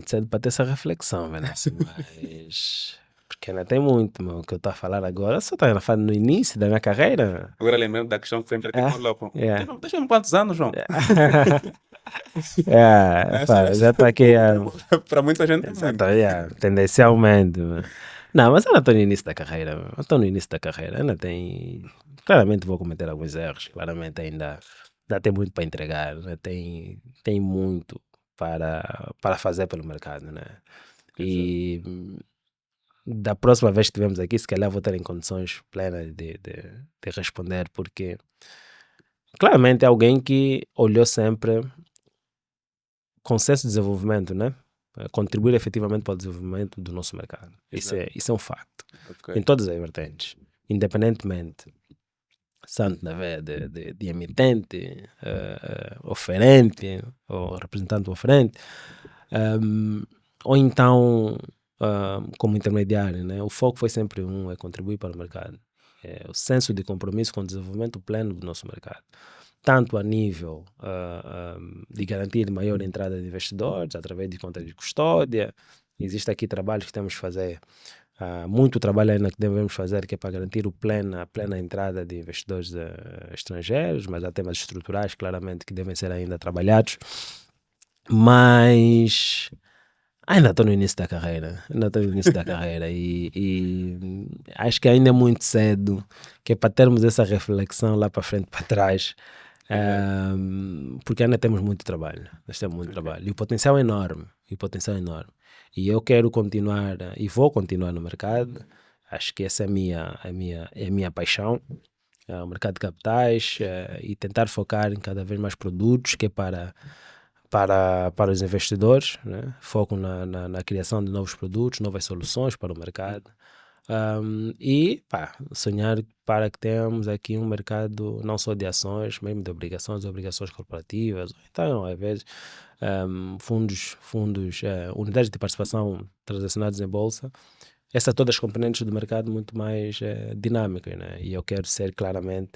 cedo para ter essa reflexão, Vanessa, mas... Porque ainda tem muito, meu, o que eu estou a falar agora. Eu só estou a falar no início da minha carreira. Agora lembrando da questão que sempre te É, colocam. é. Tens mesmo quantos anos, João? Já está aqui. Para muita gente é Exato, muito. tendencialmente. Não, mas eu não estou no início da carreira. Eu estou no início da carreira. Ainda tem. Claramente vou cometer alguns erros. Claramente ainda tem muito para entregar. Né? Tem muito para fazer pelo mercado. Né? Exato. E da próxima vez que estivermos aqui, se calhar vou ter em condições plenas de responder, porque claramente é alguém que olhou sempre com senso de desenvolvimento, né? Contribuir efetivamente para o desenvolvimento do nosso mercado. Isso Exato. é um facto. Em Ok. todas as vertentes. Independentemente, tanto na veia de emitente, oferente, ou representante oferente, um, ou então como intermediário, né? O foco foi sempre é contribuir para o mercado. É o senso de compromisso com o desenvolvimento pleno do nosso mercado, tanto a nível de garantir maior entrada de investidores através de contas de custódia. Existe aqui trabalhos que temos que fazer, muito trabalho ainda que devemos fazer, que é para garantir a plena entrada de investidores estrangeiros, mas há temas estruturais, claramente, que devem ser ainda trabalhados. Mas ainda estou no início da carreira, e acho que ainda é muito cedo, que é para termos essa reflexão lá para frente, para trás, Exato. porque ainda temos muito trabalho, nós temos muito Ok. trabalho, e o potencial é enorme, e eu quero continuar, e vou continuar no mercado. Acho que essa é a minha paixão, o mercado de capitais, e tentar focar em cada vez mais produtos, que é para os investidores, né? Foco na criação de novos produtos, novas soluções para o mercado. E pá, sonhar para que tenhamos aqui um mercado não só de ações, mesmo de obrigações corporativas, então, às vezes, fundos, unidades de participação transacionadas em bolsa, essas todas as componentes do mercado muito mais dinâmicas, né? E eu quero ser claramente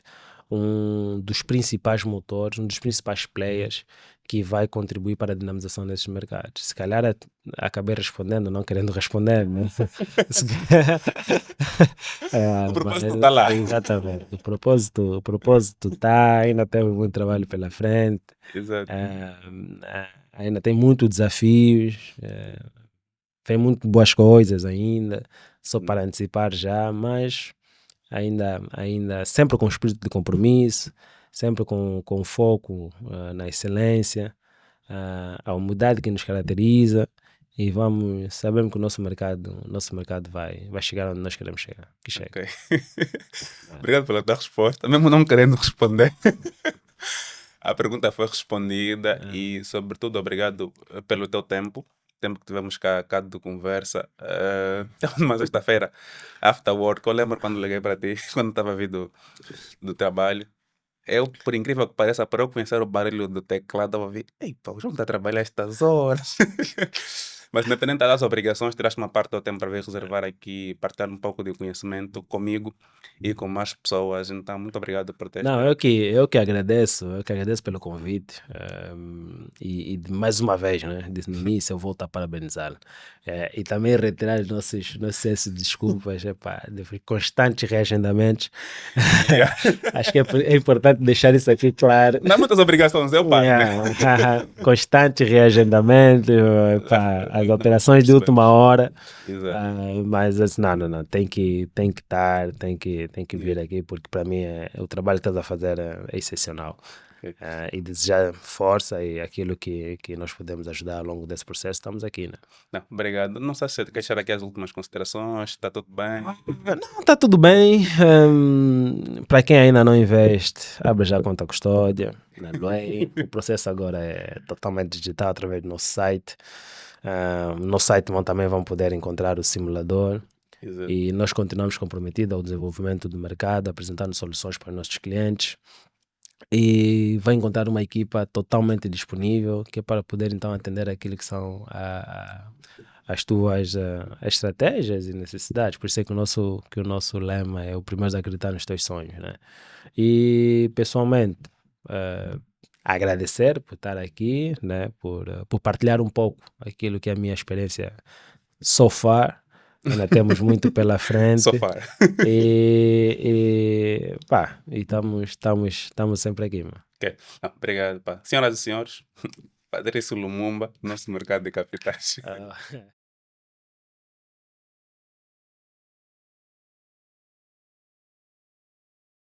um dos principais motores, um dos principais players que vai contribuir para a dinamização desses mercados. Se calhar acabei respondendo, não querendo responder, né? O Mas, propósito está lá. exatamente. O propósito está, ainda temos muito trabalho pela frente, Exato. ainda tem muitos desafios, tem muito boas coisas ainda, só para antecipar já, mas ainda sempre com espírito de compromisso, sempre com foco na excelência, a humildade que nos caracteriza e sabemos que o nosso mercado vai chegar onde nós queremos chegar, que chegue. Ok. Obrigado pela tua resposta. Mesmo não querendo responder, a pergunta foi respondida e, sobretudo, obrigado pelo teu tempo. Tempo que tivemos cá de conversa. Uma sexta-feira, after work. Eu lembro quando liguei para ti, quando estava vindo do trabalho. Eu, por incrível que pareça, para eu conhecer o barulho do teclado, eu ouvi, ei, pá, o João está a trabalhar estas horas. Mas, independente das obrigações, tiraste uma parte do tempo para vir reservar aqui, partilhar um pouco de conhecimento comigo e com mais pessoas. Então, muito obrigado por ter Não, estado aqui. eu que agradeço pelo convite, e mais uma vez, né, disse no início, eu volto a parabenizá-lo. E também retirar os nossos excessos de desculpas, epá, de constantes reagendamentos. Yeah. Acho que é importante deixar isso aqui claro. Não há muitas obrigações, eu pago, né? Constante reagendamento, epá, as operações de última hora. Exato. Mas assim, não, tem que estar, tem que vir Yeah. aqui, porque para mim o trabalho que estás a fazer é excepcional. Ok. E desejar força e aquilo que nós podemos ajudar ao longo desse processo, estamos aqui, né? Não, obrigado. Não sei se quer deixar aqui as últimas considerações, está tudo bem? Não, está tudo bem. Para quem ainda não investe, abre já a conta custódia na Luei. O processo agora é totalmente digital através do nosso site. No nosso site também vão poder encontrar o simulador. Exato. E nós continuamos comprometidos ao desenvolvimento do mercado, apresentando soluções para os nossos clientes. E vai encontrar uma equipa totalmente disponível, que é para poder então atender aquilo que são as tuas estratégias e necessidades. Por isso é que o nosso lema é o primeiro a acreditar nos teus sonhos, né? E pessoalmente, eh, agradecer por estar aqui, né? Por partilhar um pouco aquilo que é a minha experiência so far. Ainda temos muito pela So frente. far. E estamos sempre aqui, mano. Ok. Não, obrigado, pá. Senhoras e senhores, Patrício Lumumba, nosso mercado de capitais. Ah,